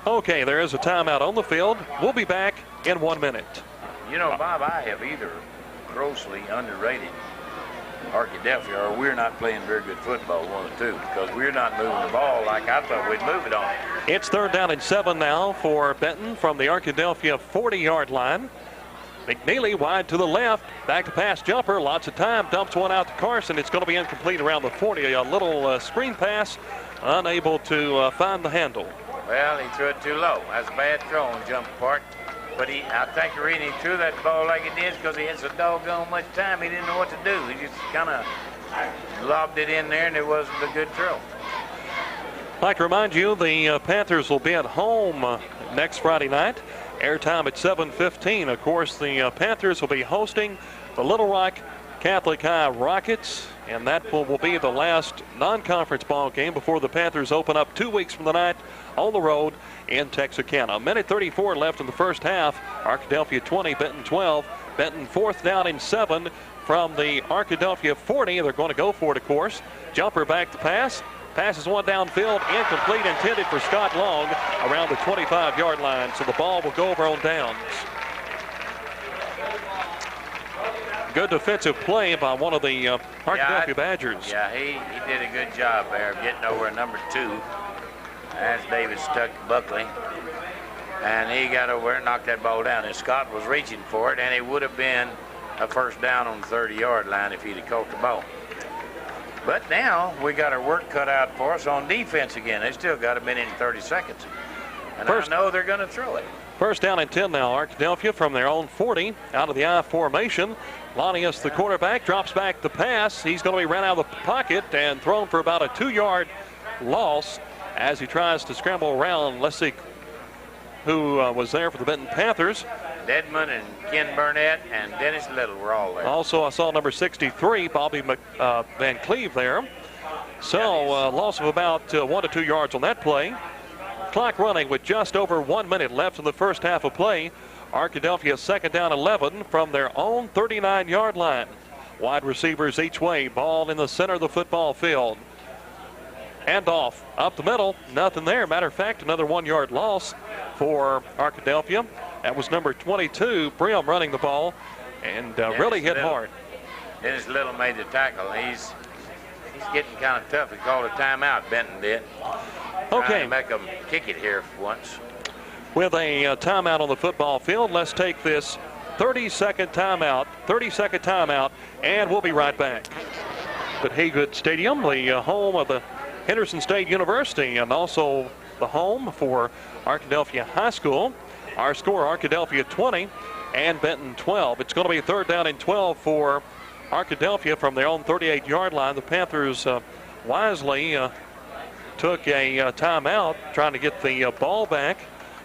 Okay, there is a timeout on the field. We'll be back in 1 minute. You know, Bob, I have either grossly underrated Arkadelphia or we're not playing very good football, one of the two, because we're not moving the ball like I thought we'd move it on. It's third down and 7 now for Benton from the Arkadelphia 40-yard line. McNeely wide to the left, back to pass Jumper, lots of time, dumps one out to Carson. It's going to be incomplete around the 40. A little screen pass, unable to find the handle. Well, he threw it too low. That's a bad throw on Jumper part. But I think the reason he threw that ball like he did is because he had so doggone much time he didn't know what to do. He just kind of lobbed it in there, and it wasn't a good throw. I'd like to remind you the Panthers will be at home next Friday night. Airtime at 7:15. Of course, the Panthers will be hosting the Little Rock Catholic High Rockets, and that will be the last non-conference ball game before the Panthers open up 2 weeks from tonight on the road in Texarkana. 1:34 left in the first half. Arkadelphia 20, Benton 12. Benton 4th down and 7 from the Arkadelphia 40. They're going to go for it, of course. Jumper back to pass. Passes one downfield, incomplete, intended for Scott Long around the 25-yard line. So the ball will go over on downs. Good defensive play by one of the Arkadelphia Badgers. Yeah, he did a good job there of getting over a number 2 as David stuck Buckley. And he got over and knocked that ball down. And Scott was reaching for it, and it would have been a first down on the 30-yard line if he'd have caught the ball. But now we got our work cut out for us on defense again. They still got a minute and 30 seconds. And I know they're going to throw it. First down and 10 now. Arkadelphia from their own 40 out of the I formation. Lanius, the quarterback, drops back the pass. He's going to be ran out of the pocket and thrown for about a 2-yard loss as he tries to scramble around. Let's see who was there for the Benton Panthers. Dedman and Ken Burnett and Dennis Little were all there. Also, I saw number 63, Bobby Van Cleve there. So, loss of about 1 to 2 yards on that play. Clock running with just over 1 minute left in the first half of play. Arkadelphia 2nd down 11 from their own 39-yard line. Wide receivers each way. Ball in the center of the football field. Handoff up the middle. Nothing there. Matter of fact, another 1-yard loss for Arkadelphia. That was number 22, Brim, running the ball, and really hit hard. Dennis Little made the tackle. He's getting kind of tough. He called a timeout, Benton did. Okay. Trying to make them kick it here for once. With a timeout on the football field, let's take this 30-second timeout, and we'll be right back. At Haygood Stadium, the home of the Henderson State University, and also the home for Arkadelphia High School. Our score, Arkadelphia 20 and Benton 12. It's going to be 3rd down and 12 for Arkadelphia from their own 38-yard line. The Panthers wisely took a timeout, trying to get the ball back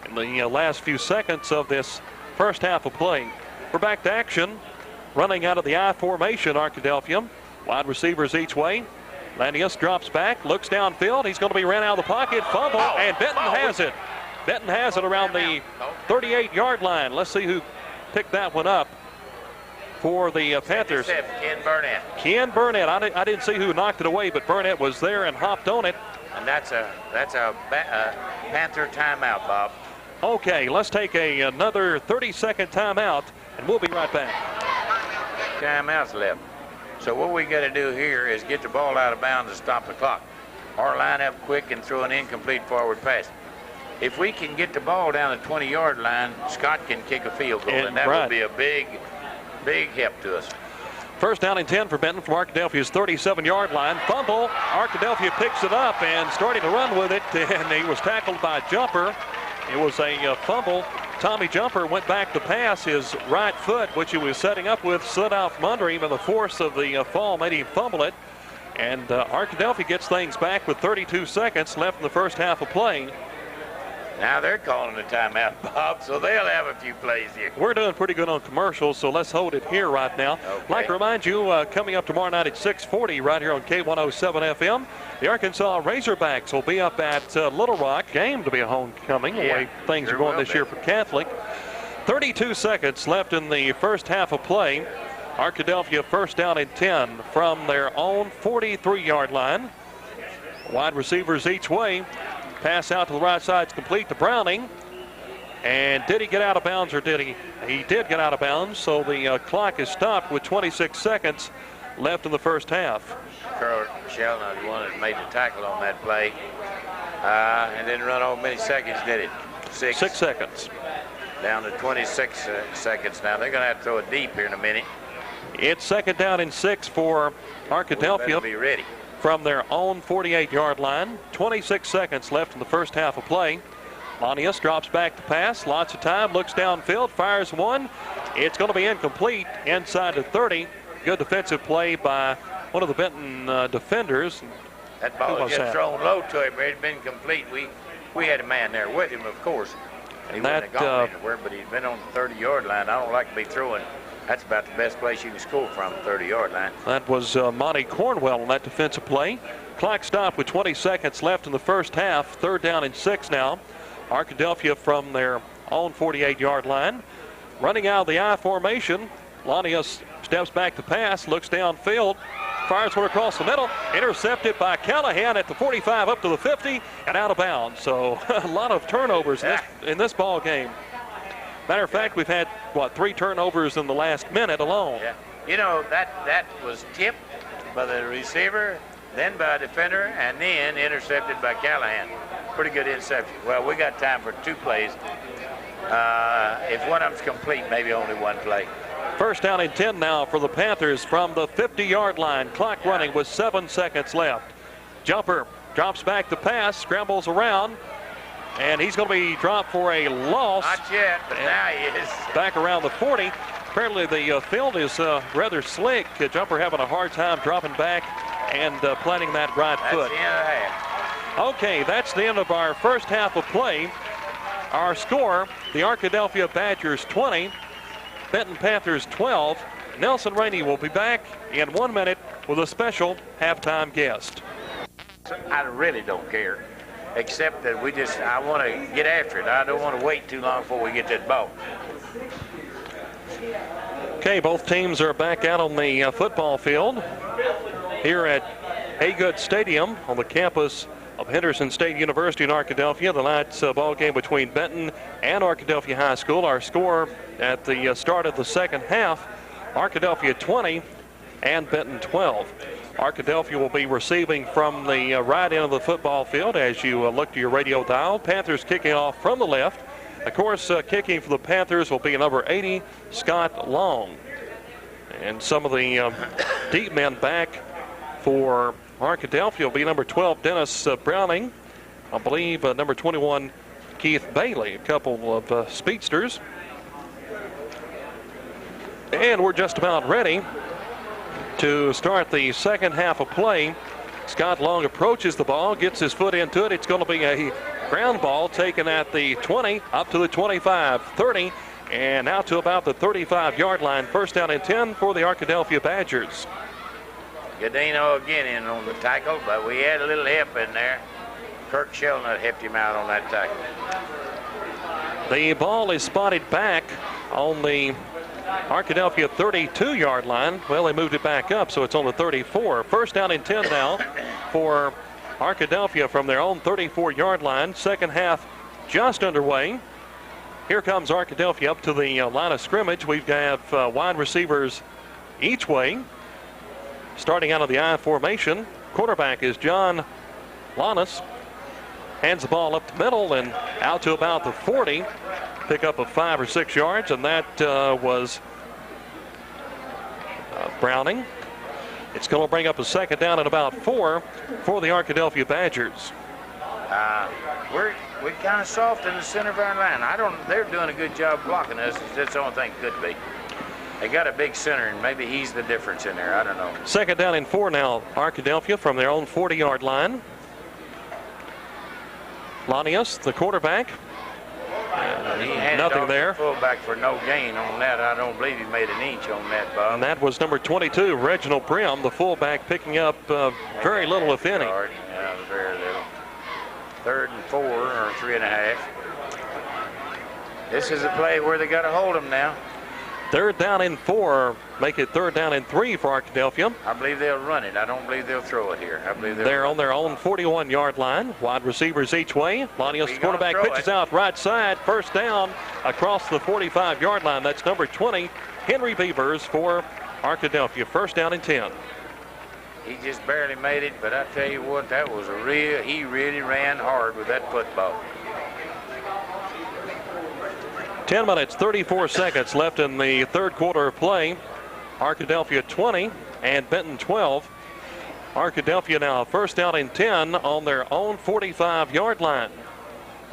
in the last few seconds of this first half of play. We're back to action. Running out of the I formation, Arkadelphia. Wide receivers each way. Lanius drops back, looks downfield. He's going to be ran out of the pocket, fumble, and Benton has it. Benton has it around the 38-yard line. Let's see who picked that one up for the Panthers. Ken Burnett. Ken Burnett. I didn't see who knocked it away, but Burnett was there and hopped on it. And that's a Panther timeout, Bob. Okay, let's take another 30-second timeout, and we'll be right back. Timeouts left. So what we got to do here is get the ball out of bounds and stop the clock. Or line up quick and throw an incomplete forward pass. If we can get the ball down the 20-yard line, Scott can kick a field goal, and that would be a big, big help to us. First down and 10 for Benton from Arkadelphia's 37-yard line. Fumble. Arkadelphia picks it up and starting to run with it, and he was tackled by Jumper. It was a fumble. Tommy Jumper went back to pass. His right foot, which he was setting up with, slid out from under him, and the force of the fall made him fumble it. And Arkadelphia gets things back with 32 seconds left in the first half of play. Now they're calling a timeout, Bob, so they'll have a few plays here. We're doing pretty good on commercials, so let's hold it here right now. Okay. I'd like to remind you, coming up tomorrow night at 6:40 right here on K107 FM, the Arkansas Razorbacks will be up at Little Rock. Game to be a homecoming, the way things are going this year for Catholic. 32 seconds left in the first half of play. Arkadelphia first down and 10 from their own 43-yard line. Wide receivers each way. Pass out to the right side is complete to Browning. And did he get out of bounds or did he? He did get out of bounds, so the clock is stopped with 26 seconds left in the first half. Carl Sheldon was the one that made the tackle on that play. And didn't run over many seconds, did it? 6 seconds. Down to 26 seconds now. They're going to have to throw it deep here in a minute. It's 2nd down and 6 for Arkadelphia. Better be ready. From their own 48-yard line. 26 seconds left in the first half of play. Lanius drops back to pass. Lots of time. Looks downfield. Fires one. It's going to be incomplete inside the 30. Good defensive play by one of the Benton defenders. That ball was just thrown low to him. It had been complete. We had a man there with him, of course. He wouldn't have gone anywhere, but he'd been on the 30-yard line. I don't like to be throwing. That's about the best place you can score from, the 30-yard line. That was Monty Cornwell on that defensive play. Clock stopped with 20 seconds left in the first half. 3rd down and 6 now. Arkadelphia from their own 48-yard line. Running out of the I formation, Lanius steps back to pass, looks downfield, fires one across the middle, intercepted by Callahan at the 45 up to the 50 and out of bounds. So a lot of turnovers in this ball game. Matter of fact, we've had, 3 turnovers in the last minute alone. Yeah. You know, that was tipped by the receiver, then by a defender, and then intercepted by Callahan. Pretty good interception. Well, we got time for 2 plays. If one of them's complete, maybe only 1 play. 1st down and 10 now for the Panthers from the 50-yard line. Clock running with 7 seconds left. Jumper drops back to pass, scrambles around, and he's going to be dropped for a loss. Not yet, but now he is. Back around the 40. Apparently the field is rather slick. Jumper having a hard time dropping back and planting that right foot. That's the end of the half. Okay, that's the end of our first half of play. Our score, the Arkadelphia Badgers 20, Benton Panthers 12. Nelson Rainey will be back in 1 minute with a special halftime guest. I really don't care, except that I want to get after it. I don't want to wait too long before we get that ball. Okay, both teams are back out on the football field here at Haygood Stadium on the campus of Henderson State University in Arkadelphia. The night's ball game between Benton and Arkadelphia High School. Our score at the start of the second half, Arkadelphia 20 and Benton 12. Arkadelphia will be receiving from the right end of the football field as you look to your radio dial. Panthers kicking off from the left. Of course, kicking for the Panthers will be number 80, Scott Long. And some of the deep men back for Arkadelphia will be number 12, Dennis Browning. I believe number 21, Keith Bailey. A couple of speedsters. And we're just about ready to start the second half of play. Scott Long approaches the ball, gets his foot into it. It's going to be a ground ball taken at the 20, up to the 25, 30, and out to about the 35-yard line. 1st down and 10 for the Arkadelphia Badgers. Gadino again in on the tackle, but we had a little help in there. Kirk Shelnut helped him out on that tackle. The ball is spotted back on the Arkadelphia 32-yard line. Well, they moved it back up, so it's on the 34. 1st down and 10 now for Arkadelphia from their own 34-yard line. Second half just underway. Here comes Arkadelphia up to the line of scrimmage. We've got wide receivers each way. Starting out of the I formation, quarterback is John Lanus. Hands the ball up the middle and out to about the 40. Pick up of 5 or 6 yards, and that was Browning. It's going to bring up a 2nd down and about 4 for the Arkadelphia Badgers. We're kind of soft in the center of our line. They're doing a good job blocking us. That's the only thing it could be. They got a big center, and maybe he's the difference in there. I don't know. 2nd down and 4 now, Arkadelphia from their own 40-yard line. Lanius, the quarterback. Nothing there. Fullback for no gain on that. I don't believe he made an inch on that, Bob. And that was number 22, Reginald Prim, the fullback, picking up very little, if any. Yeah, very little. 3rd and 4 or 3.5. This is a play where they got to hold him now. 3rd down and 4. Make it 3rd down and 3 for Arkadelphia. I believe they'll run it. I don't believe they'll throw it here. I believe they're on their own 41-yard line. Wide receivers each way. Lanius, quarterback, pitches out right side. 1st down across the 45-yard line. That's number 20, Henry Beavers for Arkadelphia. 1st down and 10. He just barely made it, but I tell you what, that was he really ran hard with that football. 10 minutes, 34 seconds left in the 3rd quarter of play. Arkadelphia 20 and Benton 12. Arkadelphia now 1st down and 10 on their own 45-yard line.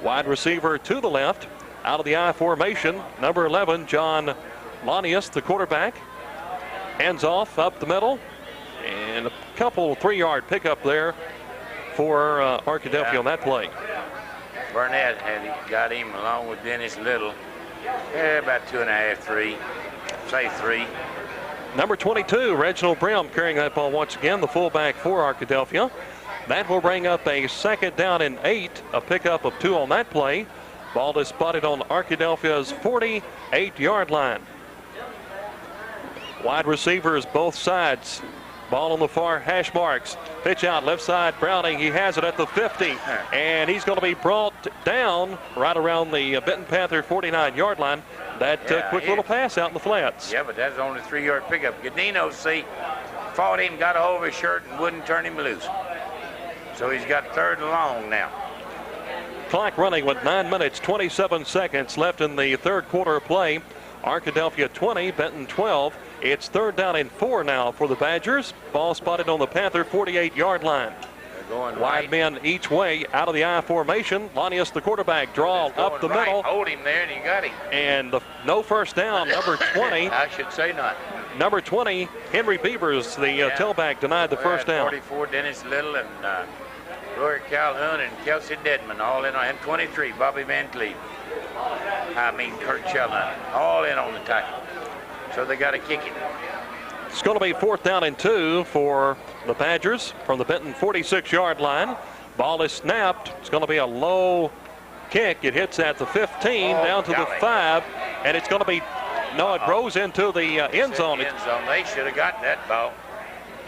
Wide receiver to the left. Out of the I formation, number 11, John Lanius, the quarterback. Hands off up the middle. And a couple 3-yard pickup there for Arkadelphia on that play. Burnett got him along with Dennis Little. About 2.5, 3. Say 3. Number 22, Reginald Brim, carrying that ball once again, the fullback for Arkadelphia. That will bring up a 2nd down and 8, a pickup of 2 on that play. Ball is spotted on Arkadelphia's 48-yard line. Wide receivers both sides. Ball on the far hash marks. Pitch out left side. Browning, he has it at the 50. And he's going to be brought down right around the Benton Panther 49-yard line. That quick little pass out in the flats. Yeah, but that's only a 3-yard pickup. Gadino, see, fought him, got a hold of his shirt, and wouldn't turn him loose. So he's got 3rd and long now. Clock running with 9 minutes, 27 seconds left in the 3rd quarter of play. Arkadelphia 20, Benton 12. It's 3rd down and 4 now for the Badgers. Ball spotted on the Panther 48-yard line. They're going wide right. men each way out of the I formation. Lanius, the quarterback, draw up the right. middle. Hold him there, and you got him. And no first down. Number 20. I should say not. Number 20, Henry Beavers, the tailback, denied the first down. 44, Dennis Little, and Rory Calhoun and Kelsey Dedman all in on, and 23, Bobby Van Cleve. Kurt Chelnut, all in on the tackle. So they got to kick it. It's going to be 4th down and 2 for the Badgers from the Benton 46-yard line. Ball is snapped. It's going to be a low kick. It hits at the 15, down to the 5, and it's going to be, no, it rolls into the end zone. End zone. They should have gotten that ball.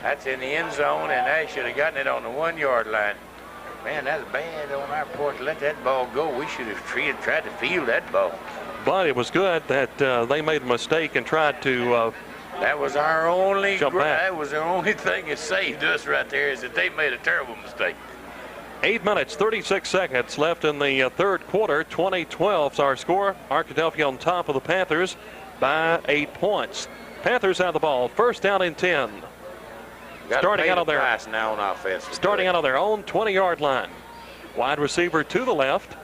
That's in the end zone, and they should have gotten it on the 1-yard line. Man, that's bad on our part to let that ball go. We should have tried to field that ball. But it was good that they made a mistake and tried to that was our only jump back. That was the only thing that saved us right there, is that they made a terrible mistake. 8 minutes, 36 seconds left in the 3rd quarter. 20-12 is our score. Arkadelphia on top of the Panthers by 8 points. Panthers have the ball. 1st down and 10. Starting out of their own 20-yard line. Wide receiver to the left.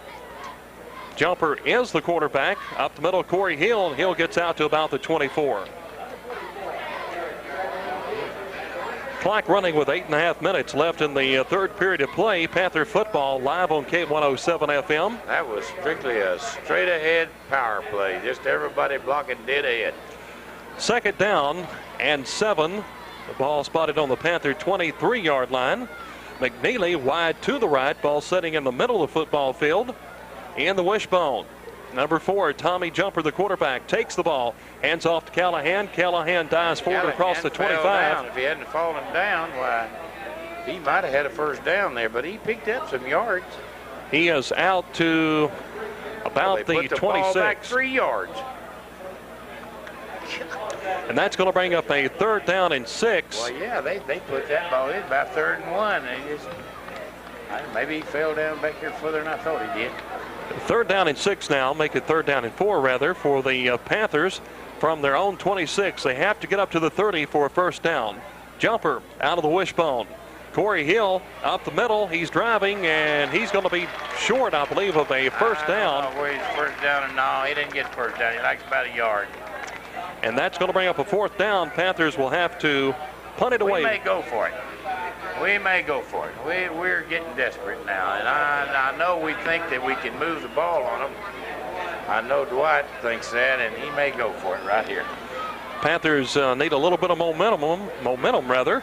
Jumper is the quarterback. Up the middle, Corey Hill, and Hill gets out to about the 24. Clock running with 8.5 minutes left in the 3rd period of play. Panther football live on K107 FM. That was strictly a straight-ahead power play. Just everybody blocking dead ahead. 2nd down and 7. The ball spotted on the Panther 23-yard line. McNeely wide to the right. Ball setting in the middle of the football field. In the wishbone. Number 4, Tommy Jumper, the quarterback, takes the ball. Hands off to Callahan. Callahan dives forward across the 25. If he hadn't fallen down, why, he might have had a 1st down there, but he picked up some yards. He is out to about the 26. Ball back 3 yards. And that's going to bring up a 3rd down and 6. Well, yeah, they put that ball in about 3rd and 1. Maybe he fell down back here further than I thought he did. 3rd down and 6 now, make it 3rd down and 4 rather for the Panthers from their own 26. They have to get up to the 30 for a 1st down. Jumper out of the wishbone. Corey Hill up the middle. He's driving, and he's going to be short, I believe, of a 1st down. I don't know where he's 1st down, and no, he didn't get 1st down. He likes about a yard. And that's going to bring up a 4th down. Panthers will have to punt it away. We may go for it. We may go for it. We're getting desperate now, and I know we think that we can move the ball on them. I know Dwight thinks that, and he may go for it right here. Panthers need a little bit of momentum rather.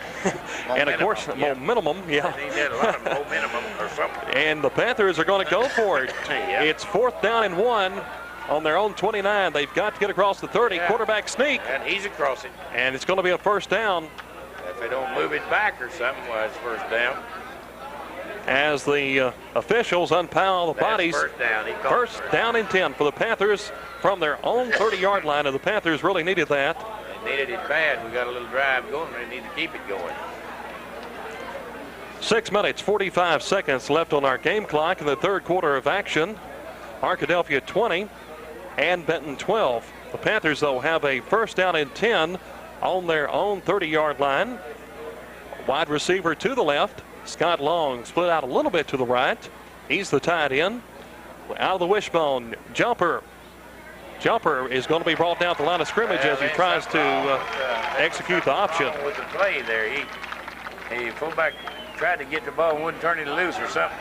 And of course, momentum, yeah. They need a lot of momentum or something. And the Panthers are going to go for it. Yeah. It's 4th down and 1 on their own 29. They've got to get across the 30. Yeah. Quarterback sneak. And he's across it. And it's going to be a 1st down. If they don't move it back or something, well, it's 1st down. As the officials unpile the bodies. 1st down. 1st down and 10 for the Panthers from their own 30-yard line, and the Panthers really needed that. They needed it bad. We got a little drive going. They need to keep it going. 6 minutes, 45 seconds left on our game clock in the 3rd quarter of action. Arkadelphia 20 and Benton 12. The Panthers, though, have a 1st down and 10 on their own 30-yard line. Wide receiver to the left. Scott Long split out a little bit to the right. He's the tight end. Out of the wishbone, Jumper. Jumper is going to be brought down to the line of scrimmage as he tries to execute the option. With the play there, he fullback tried to get the ball and wouldn't turn it loose or something.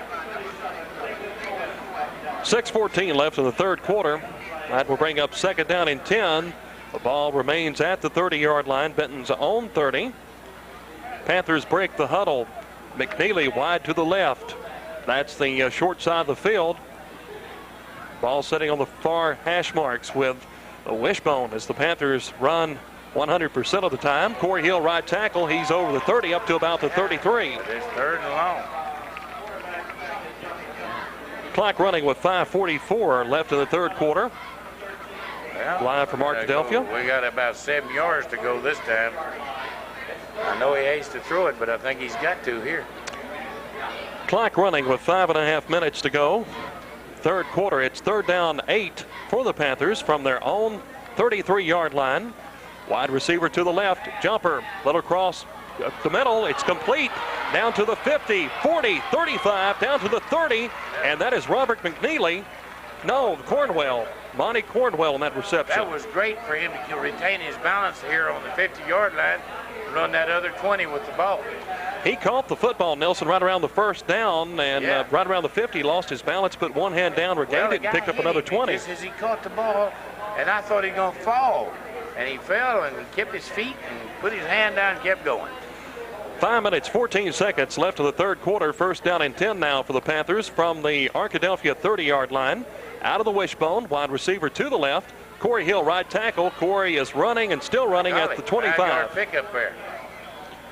6:14 left in the third quarter. That will bring up second down and 10. The ball remains at the 30-yard line, Benton's own 30. Panthers break the huddle. McNeely wide to the left. That's the short side of the field. Ball sitting on the far hash marks with the wishbone as the Panthers run 100% of the time. Corey Hill, right tackle. He's over the 30 up to about the 33. It's third and long. Clock running with 5:44 left in the third quarter. Well, live from Arkadelphia. We got about 7 yards to go this time. I know he hates to throw it, but I think he's got to here. Clock running with 5.5 minutes to go. Third quarter, it's third down 8 for the Panthers from their own 33-yard line. Wide receiver to the left, Jumper, little cross up the middle, it's complete. Down to the 50, 40, 35, down to the 30, and that is Robert McNeely. No, Cornwell, Monty Cornwell in that reception. That was great for him to retain his balance here on the 50-yard line, run that other 20 with the ball. He caught the football, Nelson, right around the first down, and right around the 50, lost his balance, put one hand down, regained it, and picked up another 20. Just as he caught the ball, and I thought he was going to fall. And he fell and kept his feet and put his hand down and kept going. 5 minutes, 14 seconds left in the third quarter. First down and 10 now for the Panthers from the Arkadelphia 30-yard line. Out of the wishbone, wide receiver to the left. Corey Hill, right tackle. Corey is running and still running at the 25. 5-yard pickup there.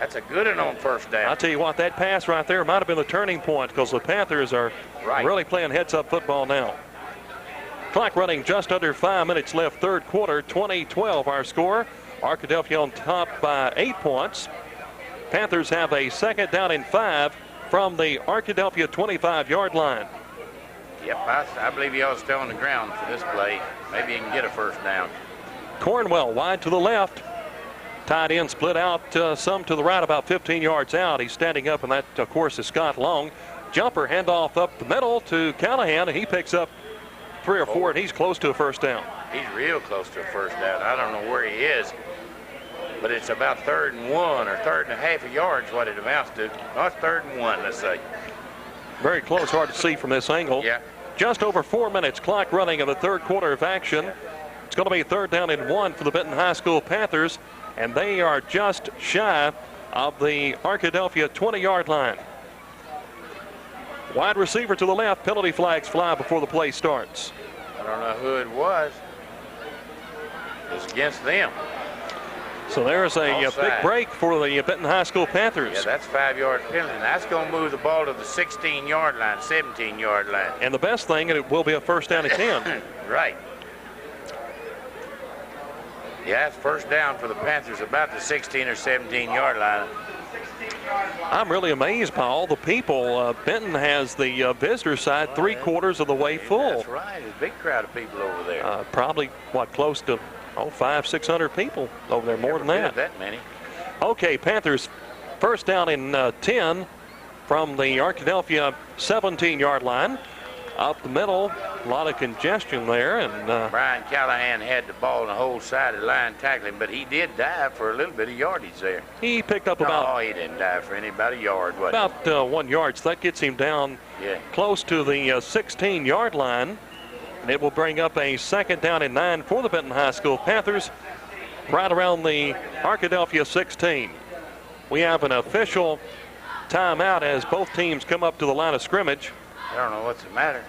That's a good one on first down. I'll tell you what, that pass right there might have been the turning point because the Panthers are really playing heads-up football now. Clock running just under 5 minutes left, third quarter, 20-12 our score. Arkadelphia on top by 8 points. Panthers have a second down and 5 from the Arkadelphia 25-yard line. Yep, I believe he ought to stay on the ground for this play. Maybe he can get a first down. Cornwell wide to the left. Tight end split out some to the right, about 15 yards out. He's standing up, and that, of course, is Scott Long. Jumper handoff up the middle to Callahan, and he picks up 3 or 4, and he's close to a first down. He's real close to a first down. I don't know where he is, but it's about 3rd and 1 or 3rd and a half a yard is what it amounts to. No, it's 3rd and 1, let's say. Very close, hard to see from this angle. Yeah. Just over 4 minutes, clock running in the third quarter of action. It's going to be third down and 1 for the Benton High School Panthers, and they are just shy of the Arkadelphia 20-yard line. Wide receiver to the left. Penalty flags fly before the play starts. I don't know who it was. It was against them. So there's a big break for the Benton High School Panthers. Yeah, that's 5-yard penalty. And that's going to move the ball to the 16-yard line, 17-yard line. And the best thing, it will be a first down and 10. Right. Yeah, it's first down for the Panthers about the 16 or 17-yard line. I'm really amazed by all the people. Benton has the visitor side 3/4 of the way full. That's right. There's a big crowd of people over there. Probably, close to 500-600 people over there, more than that. That many. Okay, Panthers first down in 10 from the Arkadelphia 17-yard line. Up the middle, a lot of congestion there. And Brian Callahan had the ball on the whole side of the line tackling, but he did dive for a little bit of yardage there. He picked up about... No, he didn't dive for any, about a yard, wasn't about 1 yard, so that gets him down close to the 16-yard line. And it will bring up a second down and 9 for the Benton High School Panthers right around the Arkadelphia 16. We have an official timeout as both teams come up to the line of scrimmage. I don't know what's the matter.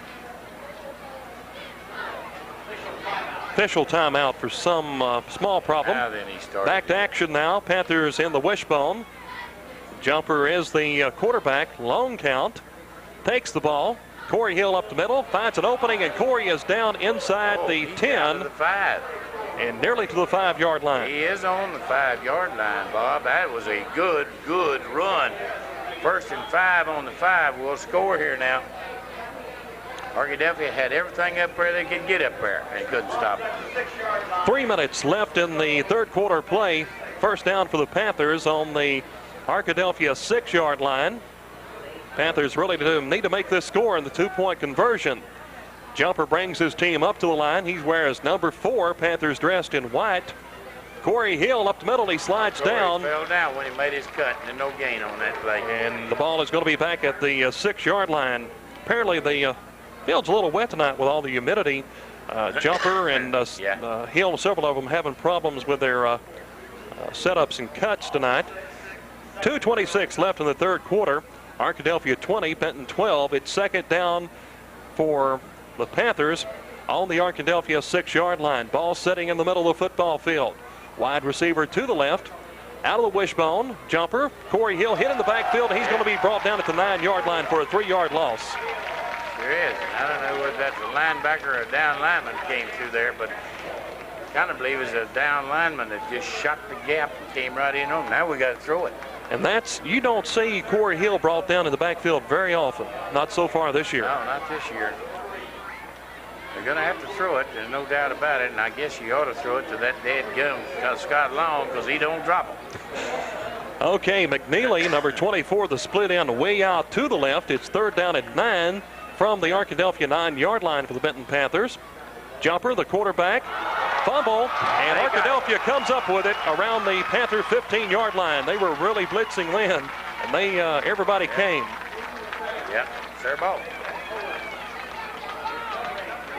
Official timeout for some small problem. Now then he started. Back to action now. Panthers in the wishbone. Jumper is the quarterback. Long count. Takes the ball. Corey Hill up the middle. Finds an opening, and Corey is down inside the 10. Down to the 5. And nearly to the 5-yard line. He is on the 5-yard line, Bob. That was a good run. 1st and 5 on the 5. We'll score here now. Arkadelphia had everything up there they could get up there and couldn't stop it. 3 minutes left in the third quarter play. First down for the Panthers on the Arkadelphia 6-yard line. Panthers really need to make this score in the 2-point conversion. Jumper brings his team up to the line. He wears number 4, Panthers dressed in white. Corey Hill up the middle. He slides down. Fell down when he made his cut, and no gain on that play. And the ball is going to be back at the 6-yard line. Apparently the field's a little wet tonight with all the humidity. Jumper and Hill, several of them having problems with their setups and cuts tonight. 2:26 left in the third quarter. Arkadelphia 20, Benton 12. It's second down for the Panthers on the Arkadelphia 6-yard line. Ball sitting in the middle of the football field. Wide receiver to the left. Out of the wishbone. Jumper. Corey Hill hit in the backfield. He's going to be brought down at the 9-yard line for a 3-yard loss. Sure is. I don't know whether that's a linebacker or a down lineman came through there, but kind of believe it's a down lineman that just shot the gap and came right in on him. Now we got to throw it. And you don't see Corey Hill brought down in the backfield very often. Not so far this year. No, not this year. They're going to have to throw it. There's no doubt about it. And I guess you ought to throw it to that dead gum, Scott Long, because he don't drop them. Okay, McNeely, number 24, the split end way out to the left. It's third down at 9 from the Arkadelphia 9-yard line for the Benton Panthers. Jumper, the quarterback, fumble, and Arkadelphia comes up with it around the Panther 15-yard line. They were really blitzing Lynn, and everybody came. Yeah, it's their ball.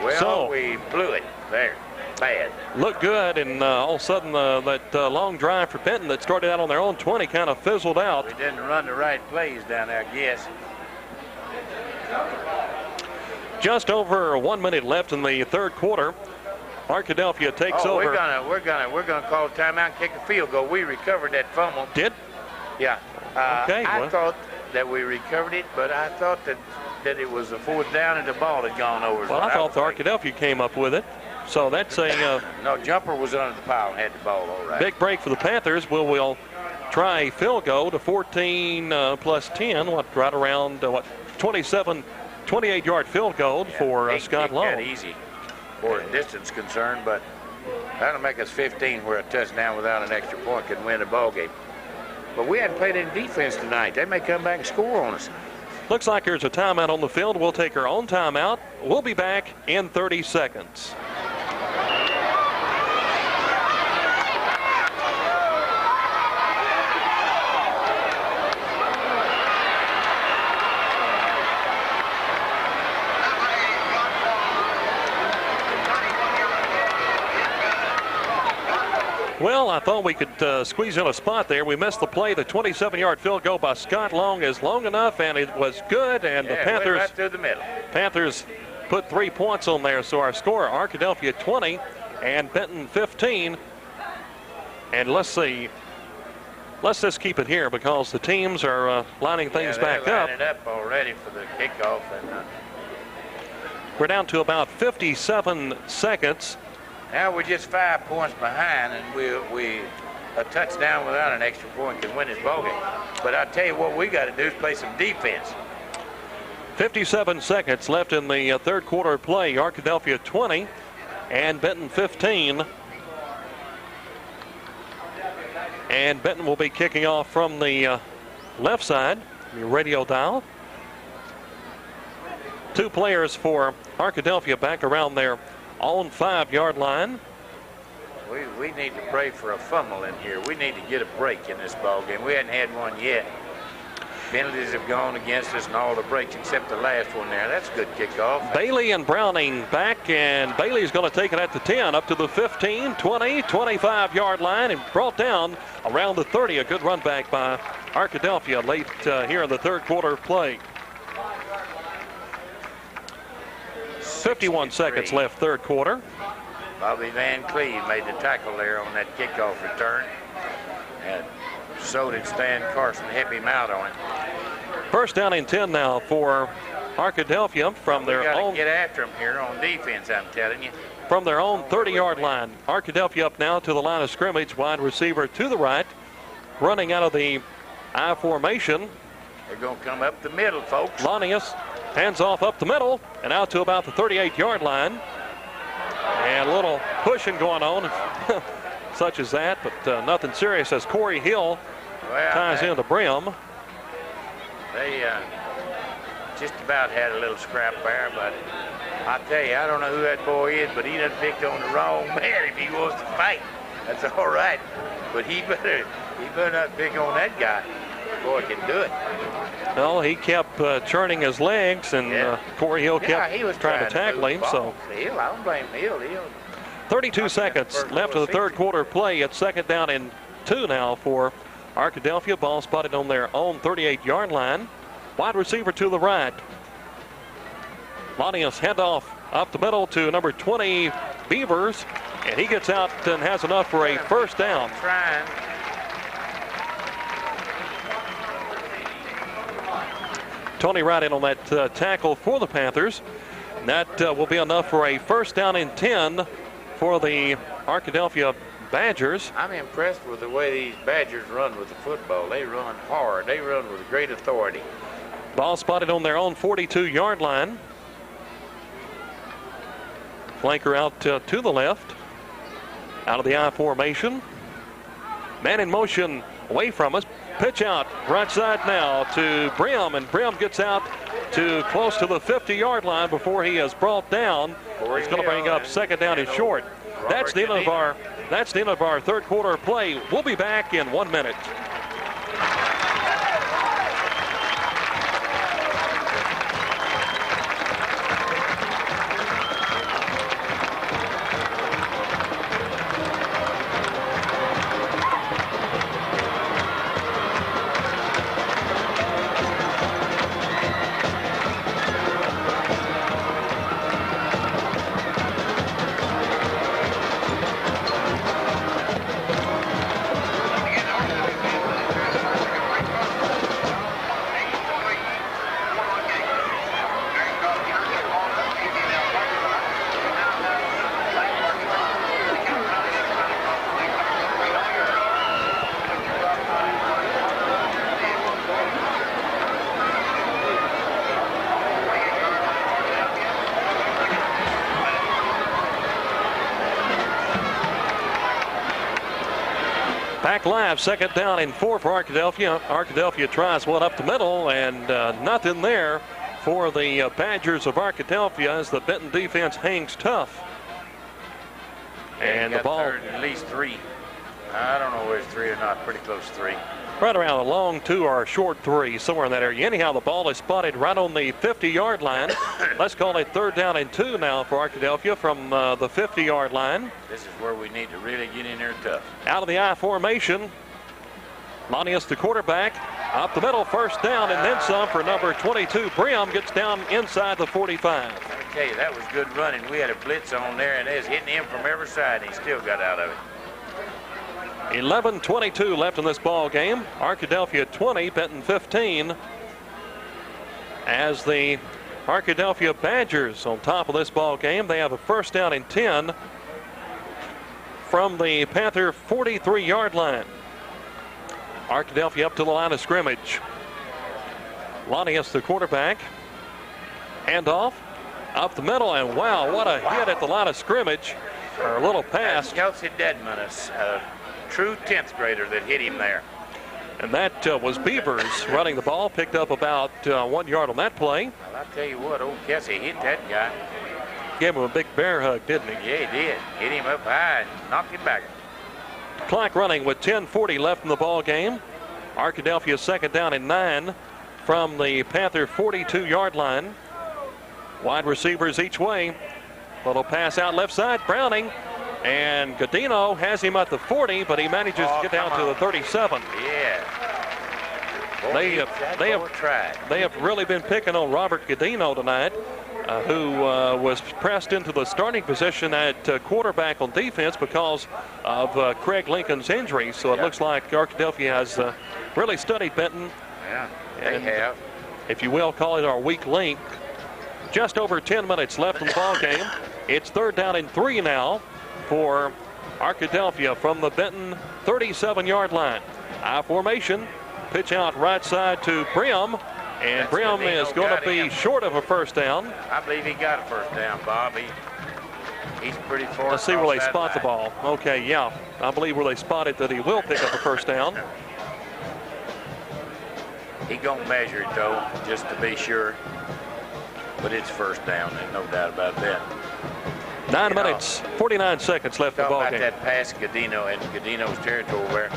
Well, so, we blew it there. Bad. Looked good, and all of a sudden that long drive for Benton that started out on their own 20 kind of fizzled out. We didn't run the right plays down there, I guess. Just over 1 minute left in the third quarter. Arkadelphia takes over. We're gonna call a timeout and kick a field goal. We recovered that fumble. Did? Yeah. Okay. I thought that we recovered it, but I thought that it was a fourth down and the ball had gone over. Well, I thought the Arkadelphia came up with it. So that's a no, Jumper was under the pile and had the ball all right. Big break for the Panthers. We'll try a field goal to 14 plus 10. Right around 28-yard field goal for Scott Long. That easy for distance concern, but that'll make us 15 where a touchdown without an extra point could win a ball game. But we hadn't played any defense tonight. They may come back and score on us. Looks like there's a timeout on the field. We'll take our own timeout. We'll be back in 30 seconds. Well, I thought we could squeeze in a spot there. We missed the play. The 27-yard field goal by Scott Long is long enough, and it was good. And the Panthers, right through the middle. Panthers put 3 points on there. So our score: Arkadelphia 20 and Benton 15. And let's see. Let's just keep it here because the teams are lining things back up. Lining up already for the kickoff, and we're down to about 57 seconds. Now we're just 5 points behind, and we a touchdown without an extra point can win this ballgame. But I tell you what, we got to do is play some defense. 57 seconds left in the third quarter play. Arkadelphia 20 and Benton 15. And Benton will be kicking off from the left side, your radio dial. 2 players for Arkadelphia back around their own 5-yard line. We need to pray for a fumble in here. We need to get a break in this ball game. We hadn't had one yet. Penalties have gone against us and all the breaks except the last one there. That's a good kickoff. Bailey and Browning back, and Bailey's going to take it at the 10 up to the 15, 20, 25-yard line and brought down around the 30. A good run back by Arkadelphia late here in the third quarter of play. 51 seconds left, third quarter. Bobby Van Cleve made the tackle there on that kickoff return. And so did Stan Carson, help him out on it. First down and 10 now for Arkadelphia from their own. Get after them here on defense, I'm telling you. From their own 30-yard line. Arkadelphia up now to the line of scrimmage. Wide receiver to the right. Running out of the I formation. They're going to come up the middle, folks. Lanius hands off up the middle and out to about the 38-yard line. And a little pushing going on, such as that, but nothing serious as Corey Hill ties in the brim. They just about had a little scrap there, but I tell you, I don't know who that boy is, but he done picked on the wrong man if he wants to fight. That's all right. But he better not pick on that guy. Boy can do it. Well, he kept churning his legs, and Corey Hill kept he was trying to tackle him. So Hill, I don't blame Hill. 32 seconds left of the third quarter play. It's second down and 2 now for Arkadelphia. Ball spotted on their own 38-yard line. Wide receiver to the right. Lonnius handoff up the middle to number 20, Beavers, and he gets out and has enough for a first down. Tony Wright in on that tackle for the Panthers. And that will be enough for a first down and 10 for the Arkadelphia Badgers. I'm impressed with the way these Badgers run with the football. They run hard. They run with great authority. Ball spotted on their own 42-yard line. Flanker out to the left. Out of the I formation. Man in motion away from us. Pitch out right side now to Brim, and Brim gets out to close to the 50-yard line before he is brought down. He's going to bring up second down and short. That's the end of our third quarter play. We'll be back in 1 minute. Back live, second down and 4 for Arkadelphia. Arkadelphia tries one up the middle, and nothing there for the Badgers of Arkadelphia as the Benton defense hangs tough. And the ball at least 3. I don't know where it's 3 or not. Pretty close to 3. Right around a long 2 or a short 3, somewhere in that area. Anyhow, the ball is spotted right on the 50-yard line. Let's call it third down and 2 now for Arkadelphia from the 50-yard line. This is where we need to really get in there tough. Out of the I formation. Lonnius, the quarterback, up the middle, first down, and then some for number 22. Brim gets down inside the 45. Let me tell you, that was good running. We had a blitz on there, and they was hitting him from every side, and he still got out of it. 11:22 left in this ball game. Arkadelphia 20, Benton 15. As the Arkadelphia Badgers on top of this ball game, they have a first down and 10 from the Panther 43-yard line. Arkadelphia up to the line of scrimmage. Lonnius, the quarterback. Handoff up the middle, and wow, what a hit at the line of scrimmage. Or a little pass. Kelsey Dedman, a true 10th grader that hit him there. And that was Beavers running the ball, picked up about 1 yard on that play. Well, I tell you what, old Kelsey hit that guy. Gave him a big bear hug, didn't he? Yeah, he did. Hit him up high and knocked him back. Clock running with 10:40 left in the ball game. Arkadelphia second down and 9 from the Panther 42-yard line. Wide receivers each way. Little pass out left side. Browning. And Godino has him at the 40, but he manages to get down to the 37. Yeah. Boy, they have really been picking on Robert Godino tonight, who was pressed into the starting position at quarterback on defense because of Craig Lincoln's injury. So it looks like Arkadelphia has really studied Benton. Yeah, they have. If you will, call it our weak link. Just over 10 minutes left in the ball game. It's third down and 3 now for Arkadelphia from the Benton 37-yard line. I formation, pitch out right side to Brim, and Brim is going to be short of a first down. I believe he got a first down, Bob. He's pretty far. Let's see where they spot the ball. Okay, yeah, I believe where they spotted that he will pick up a first down. He gonna measure it though, just to be sure. But it's first down, and no doubt about that. 9 minutes, 49 seconds left in the ball Talk game. about that pass Gadino and Gadino's territory where,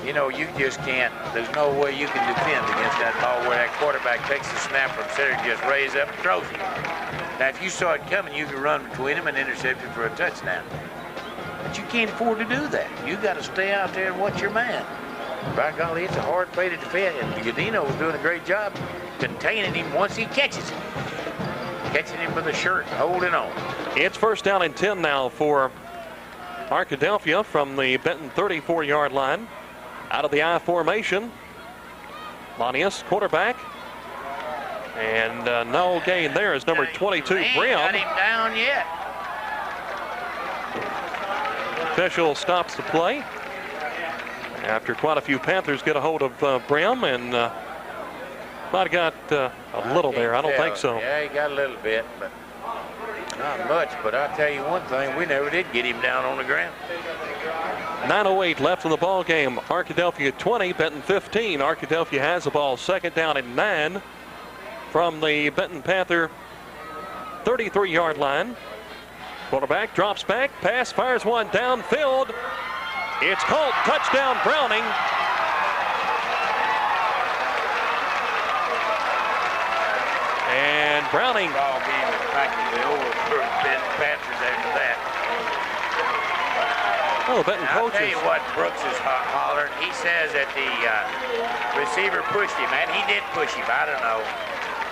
you know, you just can't, there's no way you can defend against that ball where that quarterback takes the snap from center, just raise up and throws it. Now, if you saw it coming, you could run between them and intercept it for a touchdown. But you can't afford to do that. You got to stay out there and watch your man. By golly, it's a hard play to defend, and Gadino was doing a great job containing him once he catches him. Catching him with a shirt, holding on. It's first down and 10 now for Arkadelphia from the Benton 34-yard line. Out of the I formation. Lanius, quarterback. And no gain there is number 22, Brim. Got him down yet. Official stops the play. After quite a few Panthers get a hold of Brim, and might have got a little there. I don't think so. Yeah, he got a little bit, but not much. But I'll tell you one thing, we never did get him down on the ground. 9:08 left in the ball game. Arkadelphia 20, Benton 15. Arkadelphia has the ball, second down and 9 from the Benton Panther 33-yard line. Quarterback drops back, pass, fires one downfield. It's called touchdown Browning. And Browning. Ball game is practically over for Benton Panthers after that. Oh, Benton I'll coaches. tell you what, Brooks is hollering. He says that the receiver pushed him, and he did push him. I don't know.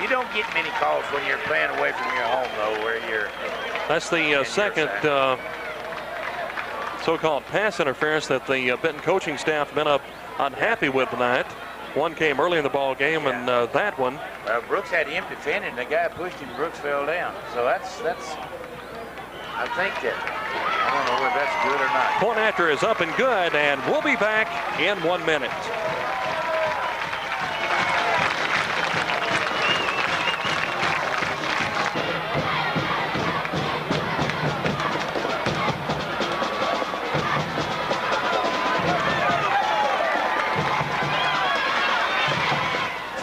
You don't get many calls when you're playing away from your home, though, where you're. That's the second so-called pass interference that the Benton coaching staff have been unhappy with tonight. One came early in the ball game, and that one. Brooks had him defended, and the guy pushed him. Brooks fell down. So that's. I think that. I don't know whether that's good or not. Point after is up and good, and we'll be back in 1 minute.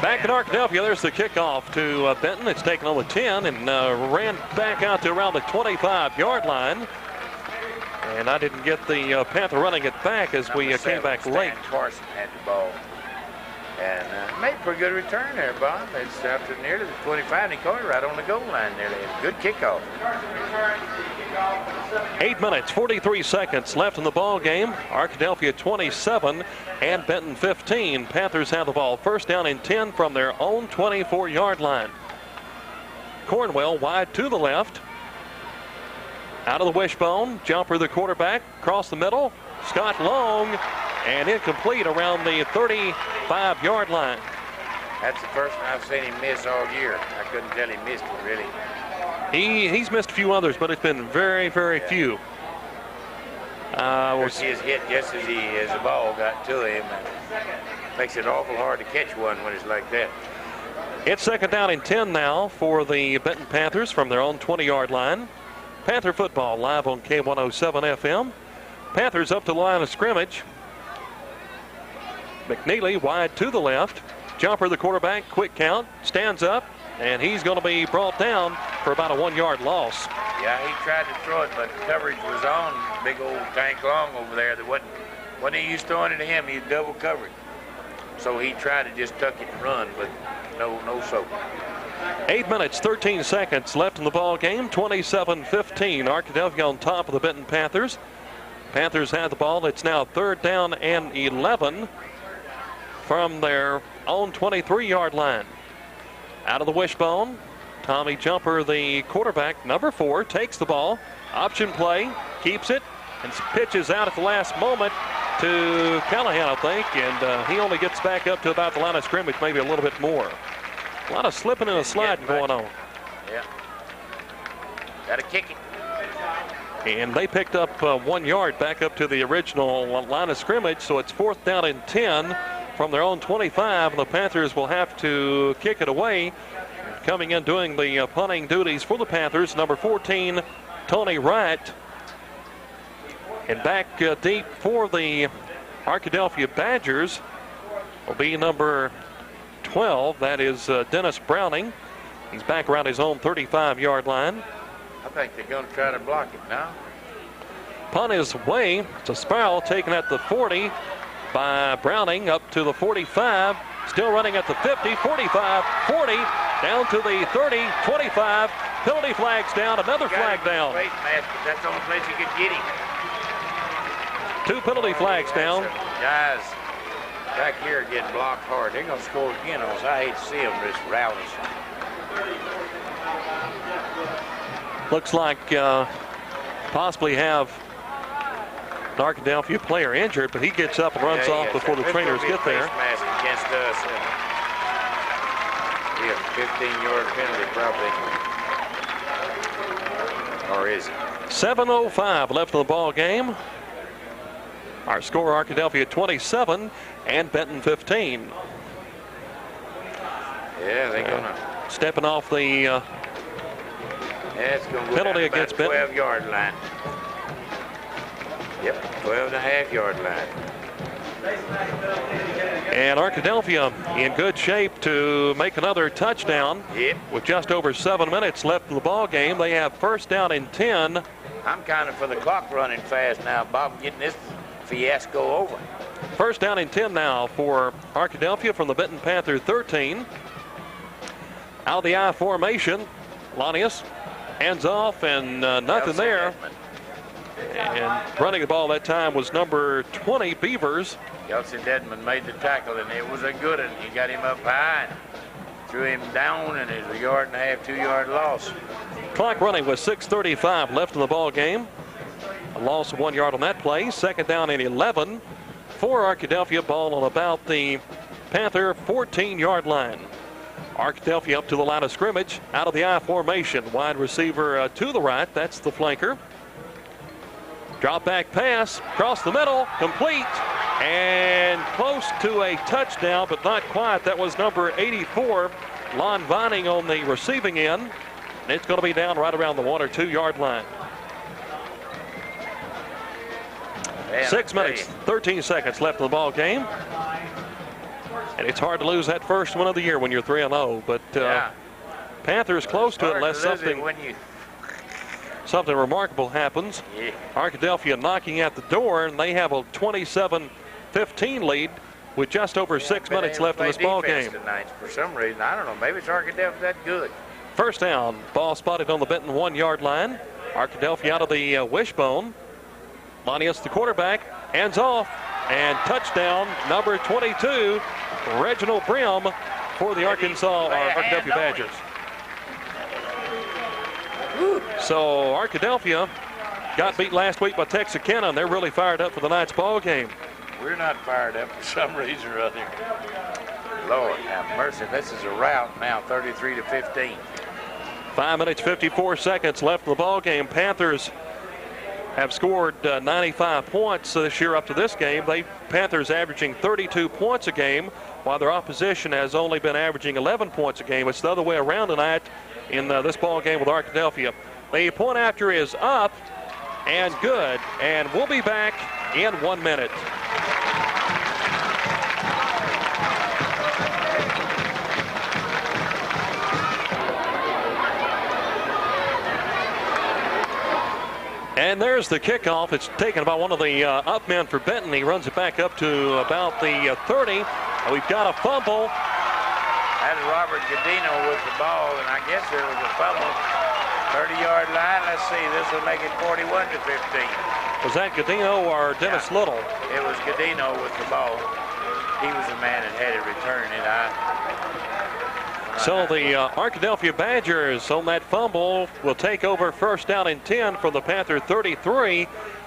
Back in Arkadelphia, there's the kickoff to Benton. It's taken on the 10 and ran back out to around the 25-yard line. And I didn't get the Panther running it back as we came back late. Carson had the ball. And made a pretty good return there, Bob. It's out to near to the 25, and he caught it right on the goal line there. They had a good kickoff. 8 minutes, 43 seconds left in the ball game. Arkadelphia 27 and Benton 15. Panthers have the ball first down and 10 from their own 24-yard line. Cornwell wide to the left. Out of the wishbone, Jumper the quarterback, across the middle. Scott Long, and incomplete around the 35-yard line. That's the first one I've seen him miss all year. I couldn't tell he missed it, really. He's missed a few others, but it's been very, very few. He is hit just as the ball got to him, and makes it awful hard to catch one when it's like that. It's second down and 10 now for the Benton Panthers from their own 20-yard line. Panther football live on K107 FM. Panthers up to the line of scrimmage. McNeely wide to the left. Jumper the quarterback, quick count, stands up, and he's going to be brought down for about a 1-yard loss. Yeah, he tried to throw it, but coverage was on. Big old Tank Long over there that wasn't he used throwing it to him, he was double covered. So he tried to just tuck it and run, but no soap. 8 minutes, 13 seconds left in the ball game. 27-15. Arkadelphia on top of the Benton Panthers. Panthers have the ball. It's now third down and 11 from their own 23-yard line. Out of the wishbone, Tommy Jumper, the quarterback, number 4, takes the ball. Option play, keeps it, and pitches out at the last moment to Callahan, I think, and he only gets back up to about the line of scrimmage, maybe a little bit more. A lot of slipping and sliding going on. Yeah. Got to kick it. And they picked up 1 yard back up to the original line of scrimmage, so it's fourth down and 10 from their own 25. The Panthers will have to kick it away. Coming in doing the punting duties for the Panthers, number 14, Tony Wright. And back deep for the Arkadelphia Badgers will be number 12. That is Dennis Browning. He's back around his own 35-yard line. I think they're going to try to block it now. Punt is away. It's a spiral taken at the 40 by Browning up to the 45. Still running at the 50, 45, 40, down to the 30, 25. Penalty flags down, another flag down. Face mask, but that's the only place you could get him. 2 penalty flags down. Guys back here getting blocked hard. They're going to score again on us. I hate to see them just rout us. Looks like possibly have an Arkadelphia player injured, but he gets up and runs off before the trainers get there. Face mask against us. We have a 15-yard penalty probably. Or is it? 7:05 left in the ball game. Our score, Arkadelphia 27 and Benton 15. Yeah, they're gonna stepping off the it's gonna go penalty down against Benton. 12-yard line. Yep, 12.5-yard line. And Arkadelphia in good shape to make another touchdown. Yep. With just over 7 minutes left in the ball game. They have first down and 10. I'm kind of for the clock running fast now, Bob, getting this fiasco over. First down and 10 now for Arkadelphia from the Benton Panther 13. Out of the I formation, Lanius hands off and nothing there. And running the ball that time was number 20, Beavers. Kelsey Dedman made the tackle, and it was a good one. He got him up high and threw him down, and it was a 1.5 yard, 2-yard loss. Clock running with 6:35 left in the ball game. A loss of 1 yard on that play. Second down and 11 for Arkadelphia. Ball on about the Panther 14-yard line. Arkadelphia up to the line of scrimmage. Out of the I formation. Wide receiver to the right. That's the flanker. Drop back pass. Across the middle. Complete. And close to a touchdown, but not quite. That was number 84, Lon Vining, on the receiving end. And it's going to be down right around the 1 or 2 yard line. 6 minutes, 13 seconds left in the ball game. And it's hard to lose that first one of the year when you're 3-0. But Panthers close to it unless something remarkable happens. Yeah. Arkadelphia knocking at the door, and they have a 27-15 lead with just over 6 minutes left in this ball game. Tonight, for some reason, I don't know. Maybe it's Arkadelphia that good. First down, ball spotted on the Benton 1 yard line. Arkadelphia out of the wishbone. Lanius, the quarterback, hands off, and touchdown, number 22, Reginald Brim for the Arkadelphia Badgers. So Arkadelphia got beat last week by Texarkana, and they're really fired up for the night's ball game. We're not fired up for some reason or other. Lord have mercy. This is a rout now, 33-15. 5 minutes, 54 seconds left in the ball game. Panthers have scored 95 points this year up to this game. Panthers averaging 32 points a game, while their opposition has only been averaging 11 points a game. It's the other way around tonight in this ball game with Arkadelphia. The point after is up and good, and we'll be back in 1 minute. And there's the kickoff. It's taken by one of the up men for Benton. He runs it back up to about the 30. We've got a fumble. That is Robert Gadino with the ball, and I guess there was a fumble. 30-yard line. Let's see. This will make it 41-15. Was that Gadino or Dennis Little? It was Gadino with the ball. He was the man that had it returned. So the Arkadelphia Badgers on that fumble will take over first down and 10 from the Panther 33.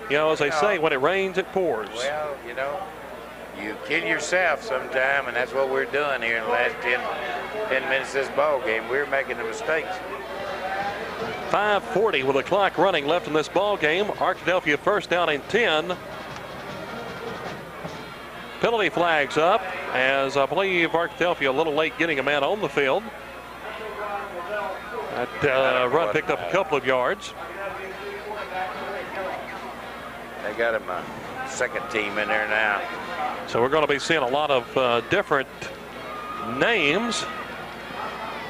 You know, as they say, when it rains, it pours. Well, you know, you kill yourself sometime, and that's what we're doing here in the last 10 minutes of this ball game. We're making the mistakes. 5:40 with the clock running left in this ball game. Arkadelphia first down and 10. Penalty flags up, as I believe Arkadelphia a little late getting a man on the field. That run picked up a couple of yards. They got him a second team in there now. So we're going to be seeing a lot of different names.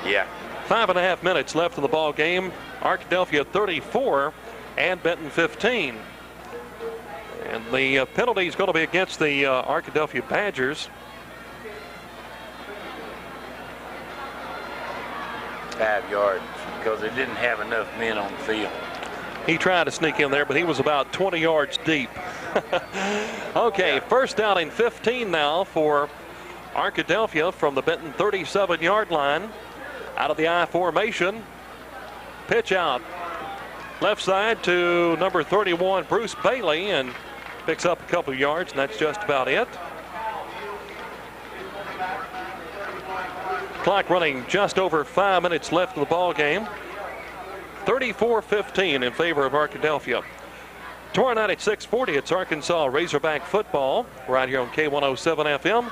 Yeah. 5.5 minutes left in the ball game. Arkadelphia 34 and Benton 15. And the penalty is going to be against the Arkadelphia Badgers. 5 yards because they didn't have enough men on the field. He tried to sneak in there, but he was about 20 yards deep. Okay, first down and 15 now for Arkadelphia from the Benton 37-yard line. Out of the I formation. Pitch out. Left side to number 31, Bruce Bailey, and picks up a couple of yards, and that's just about it. Clock running just over 5 minutes left in the ball game. 34-15 in favor of Arkadelphia. Tomorrow night at 6:40, it's Arkansas Razorback football right here on K107 FM.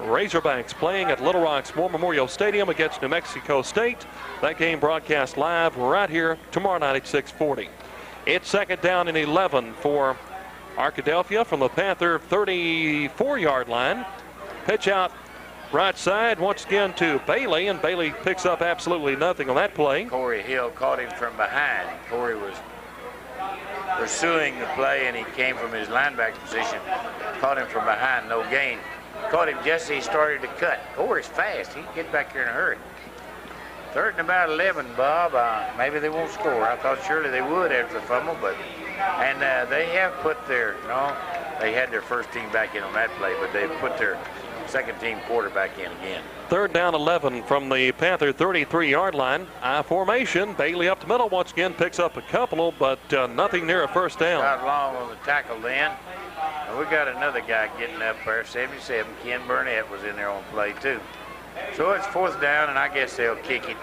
Razorbacks playing at Little Rock's War Memorial Stadium against New Mexico State. That game broadcast live right here tomorrow night at 6:40. It's second down and 11 for Arkadelphia from the Panther 34-yard line. Pitch out right side once again to Bailey, and Bailey picks up absolutely nothing on that play. Corey Hill caught him from behind. Corey was pursuing the play, and he came from his linebacker position. Caught him from behind, no gain. Caught him just as he started to cut. Corey's fast. He can get back here in a hurry. Third and about 11, Bob. Maybe they won't score. I thought surely they would after the fumble, but they have put their they had their first team back in on that play, but they've put their second team quarterback in again. Third down 11 from the Panther 33-yard line. I formation. Bailey up the middle once again, picks up a couple, but nothing near a first down. Got long on the tackle then. And we got another guy getting up there, 77. Ken Burnett was in there on play too. So it's fourth down, and I guess they'll kick it.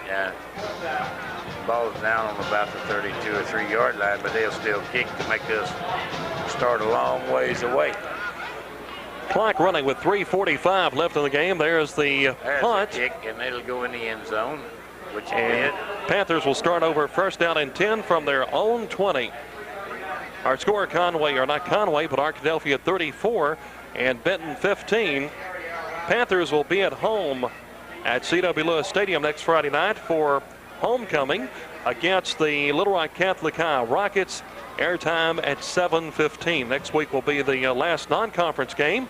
Ball's down on about the 32 or 3-yard line, but they'll still kick to make us start a long ways away. Clock running with 3:45 left in the game. There's the punt. A kick, and it'll go in the end zone, which it And did. Panthers will start over first down and 10 from their own 20. Our score, Conway, or not Conway, but Arkadelphia 34 and Benton 15. Panthers will be at home at C.W. Lewis Stadium next Friday night for homecoming against the Little Rock Catholic High Rockets. Airtime at 7:15. Next week will be the last non-conference game.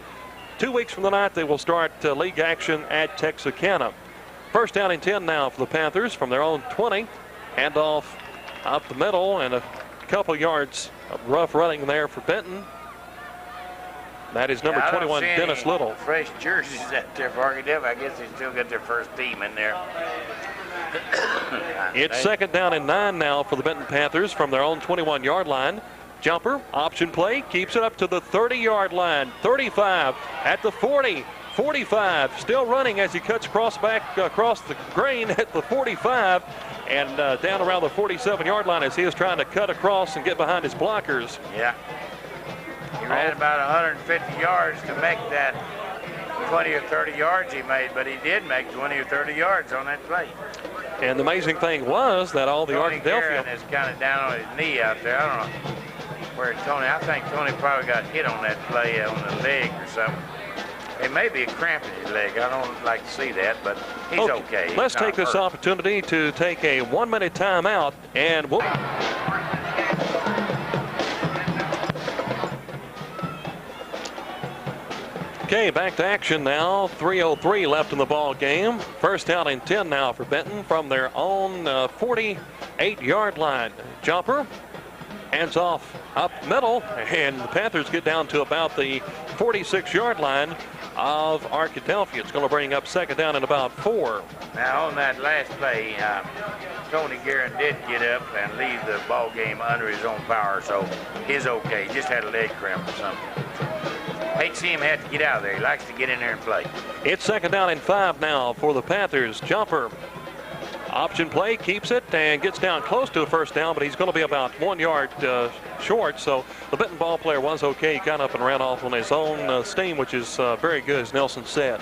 2 weeks from tonight, they will start league action at Texarkana. First down and 10 now for the Panthers from their own 20. Handoff up the middle, and a couple yards of rough running there for Benton. That is number 21, Dennis Little. Fresh jerseys out there for Arkadelphia. I guess they still got their first team in there. It's second down and 9 now for the Benton Panthers from their own 21-yard line. Jumper, option play, keeps it up to the 30-yard line. 35 at the 40. 45, still running as he cuts across the grain at the 45 and down around the 47-yard line as he is trying to cut across and get behind his blockers. Yeah. He ran about 150 yards to make that 20 or 30 yards he made, but he did make 20 or 30 yards on that play. And the amazing thing was that all the Tony Arkadelphia Guerin is kind of down on his knee out there. I don't know where Tony. I think Tony probably got hit on that play on the leg or something. It may be a cramp in his leg. I don't like to see that, but he's okay. Let's take this opportunity to take a 1-minute timeout, and we'll... Okay, back to action now. 3:03 left in the ball game. First down and 10 now for Benton from their own 48-yard line. Jumper, hands off up middle, and the Panthers get down to about the 46-yard line of Arkadelphia. It's going to bring up second down and about 4. Now on that last play, Tony Guerin did get up and leave the ball game under his own power, so he's okay. He just had a leg cramp or something. Hate to see him have to get out of there. He likes to get in there and play. It's second down and 5 now for the Panthers. Jumper, option play, keeps it and gets down close to a first down, but he's going to be about 1 yard short. So the Benton ball player was okay. He got up and ran off on his own steam, which is very good, as Nelson said.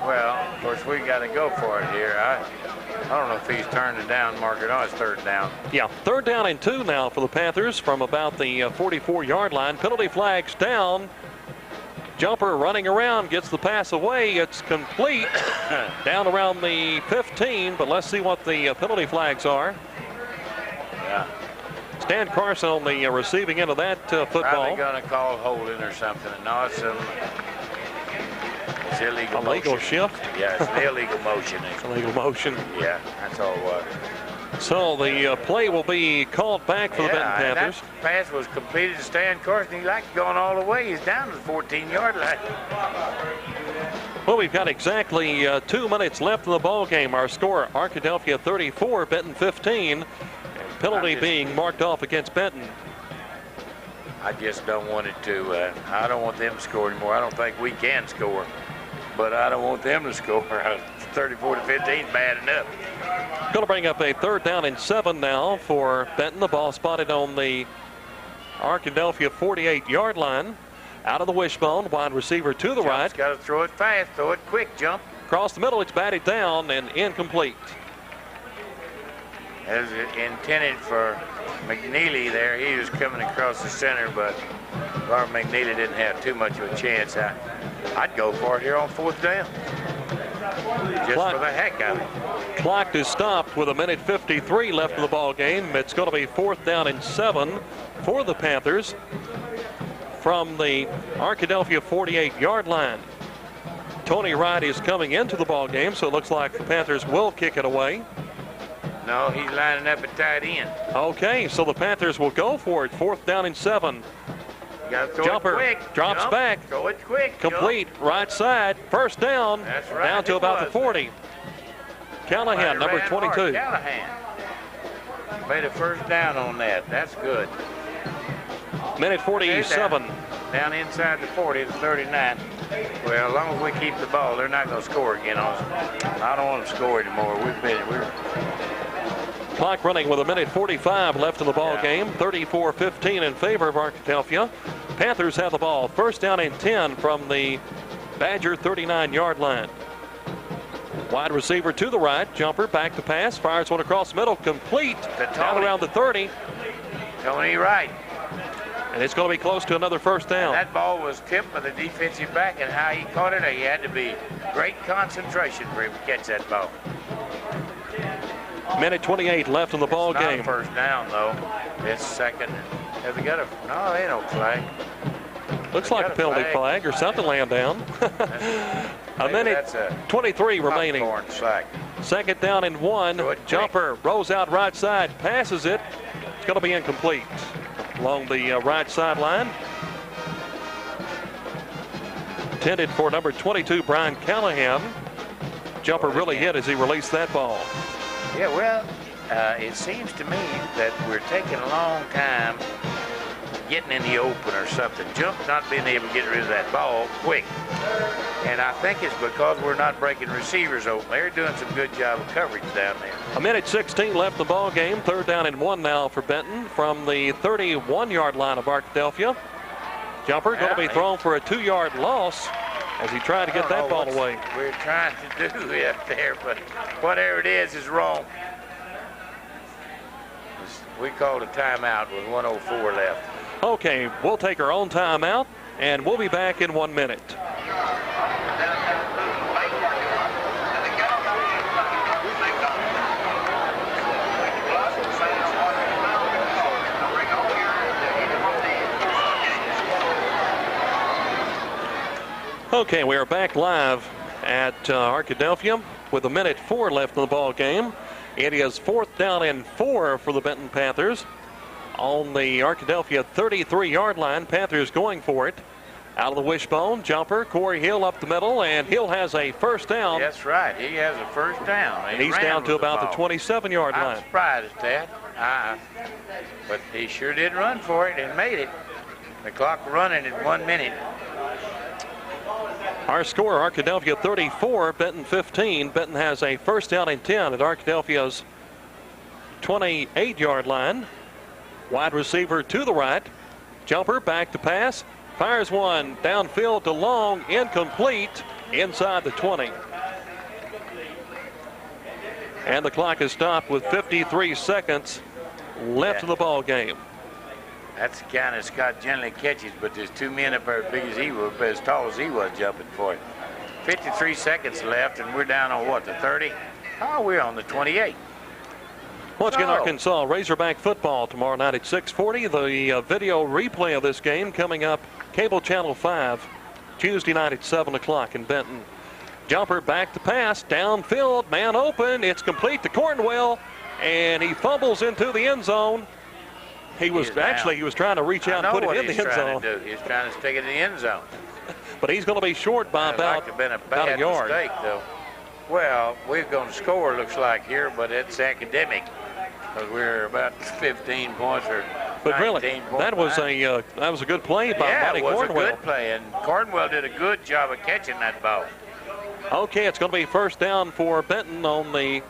Well, of course, we got to go for it here. I don't know if he's turned it down, marker. No, it's third down. Yeah, third down and 2 now for the Panthers from about the 44-yard line. Penalty flags down. Jumper running around, gets the pass away. It's complete down around the 15, but let's see what the penalty flags are. Yeah. Stan Carson on the receiving end of that football. Probably going to call holding or something. No, it's illegal motion. Illegal shift? Yeah, it's an illegal motion. Illegal motion. Yeah, that's all it was. So the play will be called back for the Benton Panthers. That pass was completed to Stan Carson. He liked going all the way. He's down to the 14-yard line. Well, we've got exactly 2 minutes left in the ball game. Our score, Arkadelphia 34, Benton 15. Penalty being marked off against Benton. I just don't want it to. I don't want them to score anymore. I don't think we can score, but I don't want them to score. 34 to 15 is bad enough. Going to bring up a 3rd down and 7 now for Benton. The ball spotted on the Arkadelphia 48-yard line. Out of the wishbone, wide receiver to the right. Got to throw it fast, throw it quick, jump. Across the middle, it's batted down and incomplete. As intended for McNeely there. He was coming across the center, but Bar McNeely didn't have too much of a chance. I'd go for it here on 4th down. Just for the heck of it. Clock is stopped with 1:53 left in the ball game. It's going to be 4th down and 7 for the Panthers from the Arkadelphia 48-yard line. Tony Wright is coming into the ball game, so it looks like the Panthers will kick it away. No, he's lining up at tight end. Okay, so the Panthers will go for it. 4th down and 7. Jumper drops back. Throw it quick. Complete. Right side. 1st down. That's right. Down to about the 40. Callahan, number 22. Callahan made a 1st down on that. That's good. 1:47. Down inside the 40 to 39. Well, as long as we keep the ball, they're not going to score again on us. I don't want to score anymore. We're Clock running with 1:45 left in the ball game. 34-15 in favor of Arkadelphia. Panthers have the ball. 1st down and 10 from the Badger 39-yard line. Wide receiver to the right. Jumper back to pass. Fires one across the middle. Complete. Down around the 30. Tony Wright. And it's going to be close to another 1st down. And that ball was tipped by the defensive back, and how he caught it, he had to be great concentration for him to catch that ball. 1:28 left in the ball game. Not a 1st down, though. It's 2nd. Have they got a... No, they don't flag. Looks like a penalty flag or something laying down. A minute 23 remaining. 2nd down and 1. Jumper rolls out right side, passes it. It's going to be incomplete along the right sideline. Intended for number 22, Brian Callahan. Jumper really hit as he released that ball. Yeah, well, it seems to me that we're taking a long time getting in the open or something. Jump's not being able to get rid of that ball quick. And I think it's because we're not breaking receivers open. They're doing some good job of coverage down there. 1:16 left in the ball game. 3rd down and 1 now for Benton from the 31-yard line of Arkadelphia. Jumper going to be thrown for a 2-yard loss as he tried to get that ball away. We're trying to do up there, but whatever it is wrong. We called a timeout with 1:04 left. Okay, we'll take our own timeout, and we'll be back in 1 minute. Okay, we are back live at Arkadelphia with 1:04 left in the ball game. It is 4th down and 4 for the Benton Panthers on the Arkadelphia 33-yard line. Panthers going for it. Out of the wishbone, jumper, Corey Hill up the middle, and Hill has a 1st down. That's right. He has a 1st down. And he's down to about the 27-yard line. I'm surprised at that. But he sure did run for it and made it. The clock running at 1 minute. Our score, Arkadelphia 34, Benton 15. Benton has a 1st down and 10 at Arkadelphia's 28-yard line. Wide receiver to the right. Jumper back to pass. Fires one downfield to Long. Incomplete inside the 20. And the clock is stopped with 53 seconds left in the ball game. That's the kind of Scott generally catches, but there's two men up there as big as he was, as tall as he was, jumping for it. 53 seconds left, and we're down on what, the 30? Oh, we're on the 28. Once again, Arkansas Razorback football tomorrow night at 6:40. The video replay of this game coming up, Cable Channel 5, Tuesday night at 7 o'clock in Benton. Jumper back to pass, downfield, man open. It's complete to Cornwell, and he fumbles into the end zone. He was trying to reach out and put it in the end zone. He's trying to stick it in the end zone. But he's going to be short by about a yard. Mistake, though. Well, we're going to score, looks like here, but it's academic. Because we're about 15 points or 19 but really, points that was a good play by Monty Cornwell. Yeah, it was a good play, and Cornwell did a good job of catching that ball. Okay, it's going to be first down for Benton on the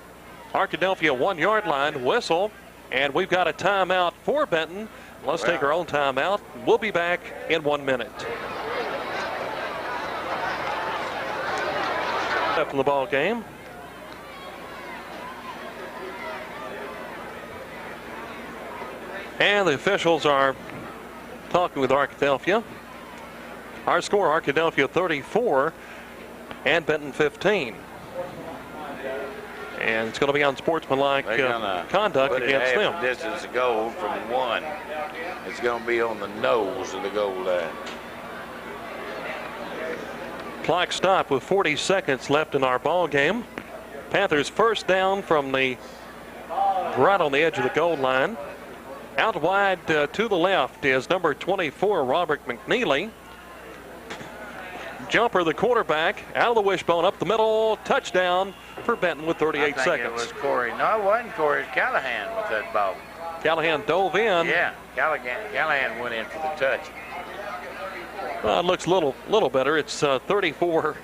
Arkadelphia 1-yard line. Whistle. And we've got a timeout for Benton. Let's take our own timeout. We'll be back in 1 minute. Left in the ball game. And the officials are talking with Arkadelphia. Our score, Arkadelphia 34 and Benton 15. And it's going to be on sportsmanlike conduct against them. Distance of goal from one. It's going to be on the nose of the goal line. Clock stopped with 40 seconds left in our ball game. Panthers first down from the right on the edge of the goal line. Out wide to the left is number 24, Robert McNeely. Jumper, the quarterback, out of the wishbone, up the middle, touchdown for Benton with 38 seconds. It was Corey. No, it wasn't Corey. It was Callahan with that ball. Callahan dove in. Yeah, Callahan went in for the touch. Well, it looks a little better. It's 34.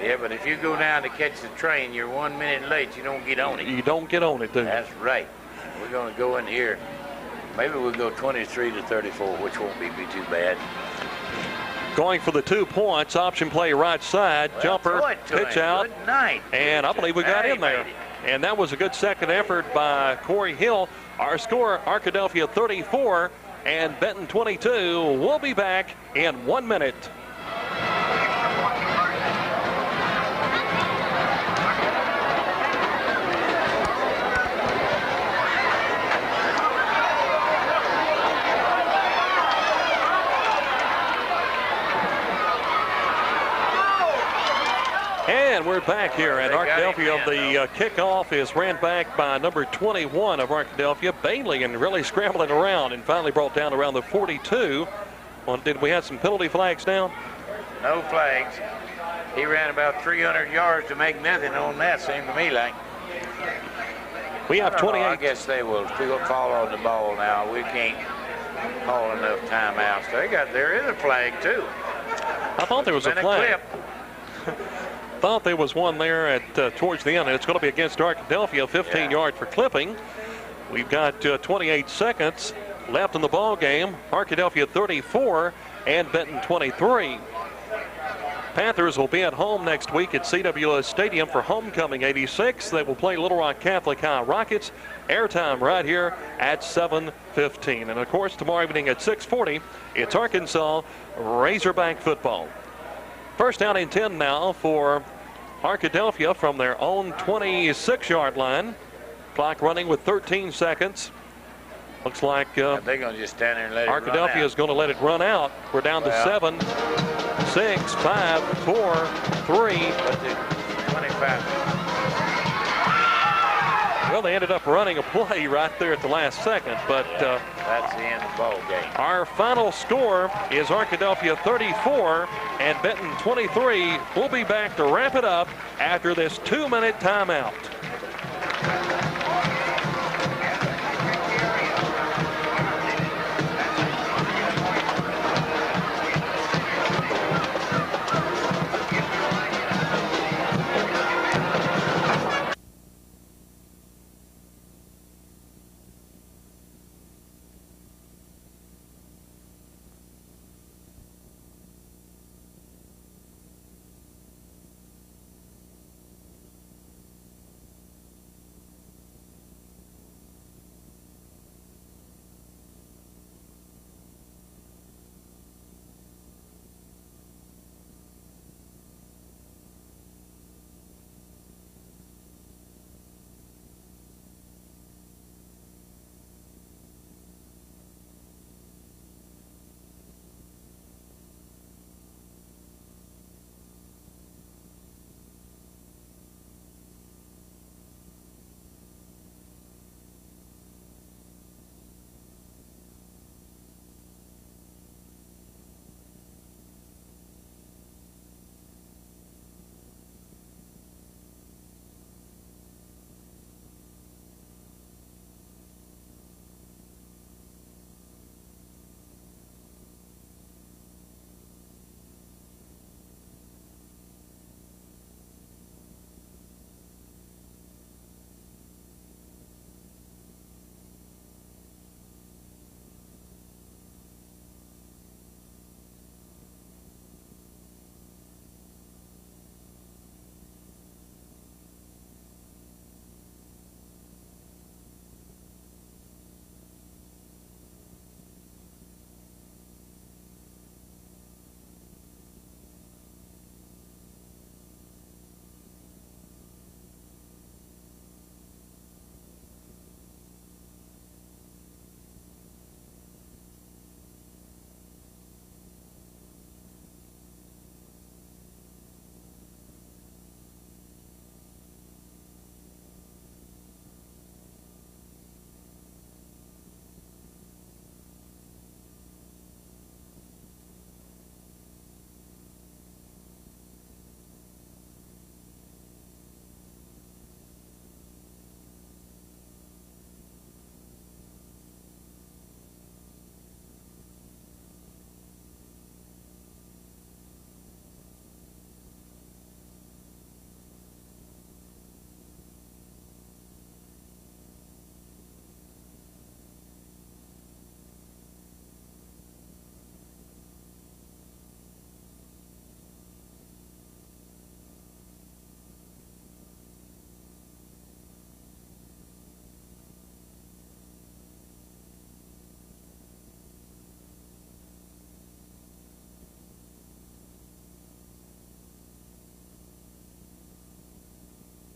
Yeah, but if you go down to catch the train, you're 1 minute late. You don't get on it. You don't get on it, do you? That's right. We're going to go in here. Maybe we'll go 23 to 34, which won't be too bad. Going for the 2 points, option play right side, jumper, pitch out, and I believe we got in there. And that was a good second effort by Corey Hill. Our score, Arkadelphia 34 and Benton 22. We'll be back in 1 minute. And we're back here at Arkadelphia. The kickoff is ran back by number 21 of Arkadelphia, Bailey, and really scrambling around and finally brought down around the 42. Well, did we have some penalty flags down? No flags. He ran about 300 yards to make nothing on that, seemed to me like. We have 28. I guess they will call on the ball now. We can't call enough timeouts. There is a flag, too. I thought there was a flag. Thought there was one there at towards the end, and it's going to be against Arkadelphia, 15-yard for clipping. We've got 28 seconds left in the ball game. Arkadelphia 34 and Benton 23. Panthers will be at home next week at CWS Stadium for Homecoming 86. They will play Little Rock Catholic High Rockets. Airtime right here at 7:15. And, of course, tomorrow evening at 6:40, it's Arkansas Razorback football. First down and 10 now for Arkadelphia from their own 26-yard line. Clock running with 13 seconds. Looks like they're going to just stand there and let Arkadelphia is going to let it run out. We're down to 7, 6, 5, 4, 3. 25. Well, they ended up running a play right there at the last second, but that's the end of the ball game. Our final score is Arkadelphia 34 and Benton 23. We'll be back to wrap it up after this 2-minute timeout.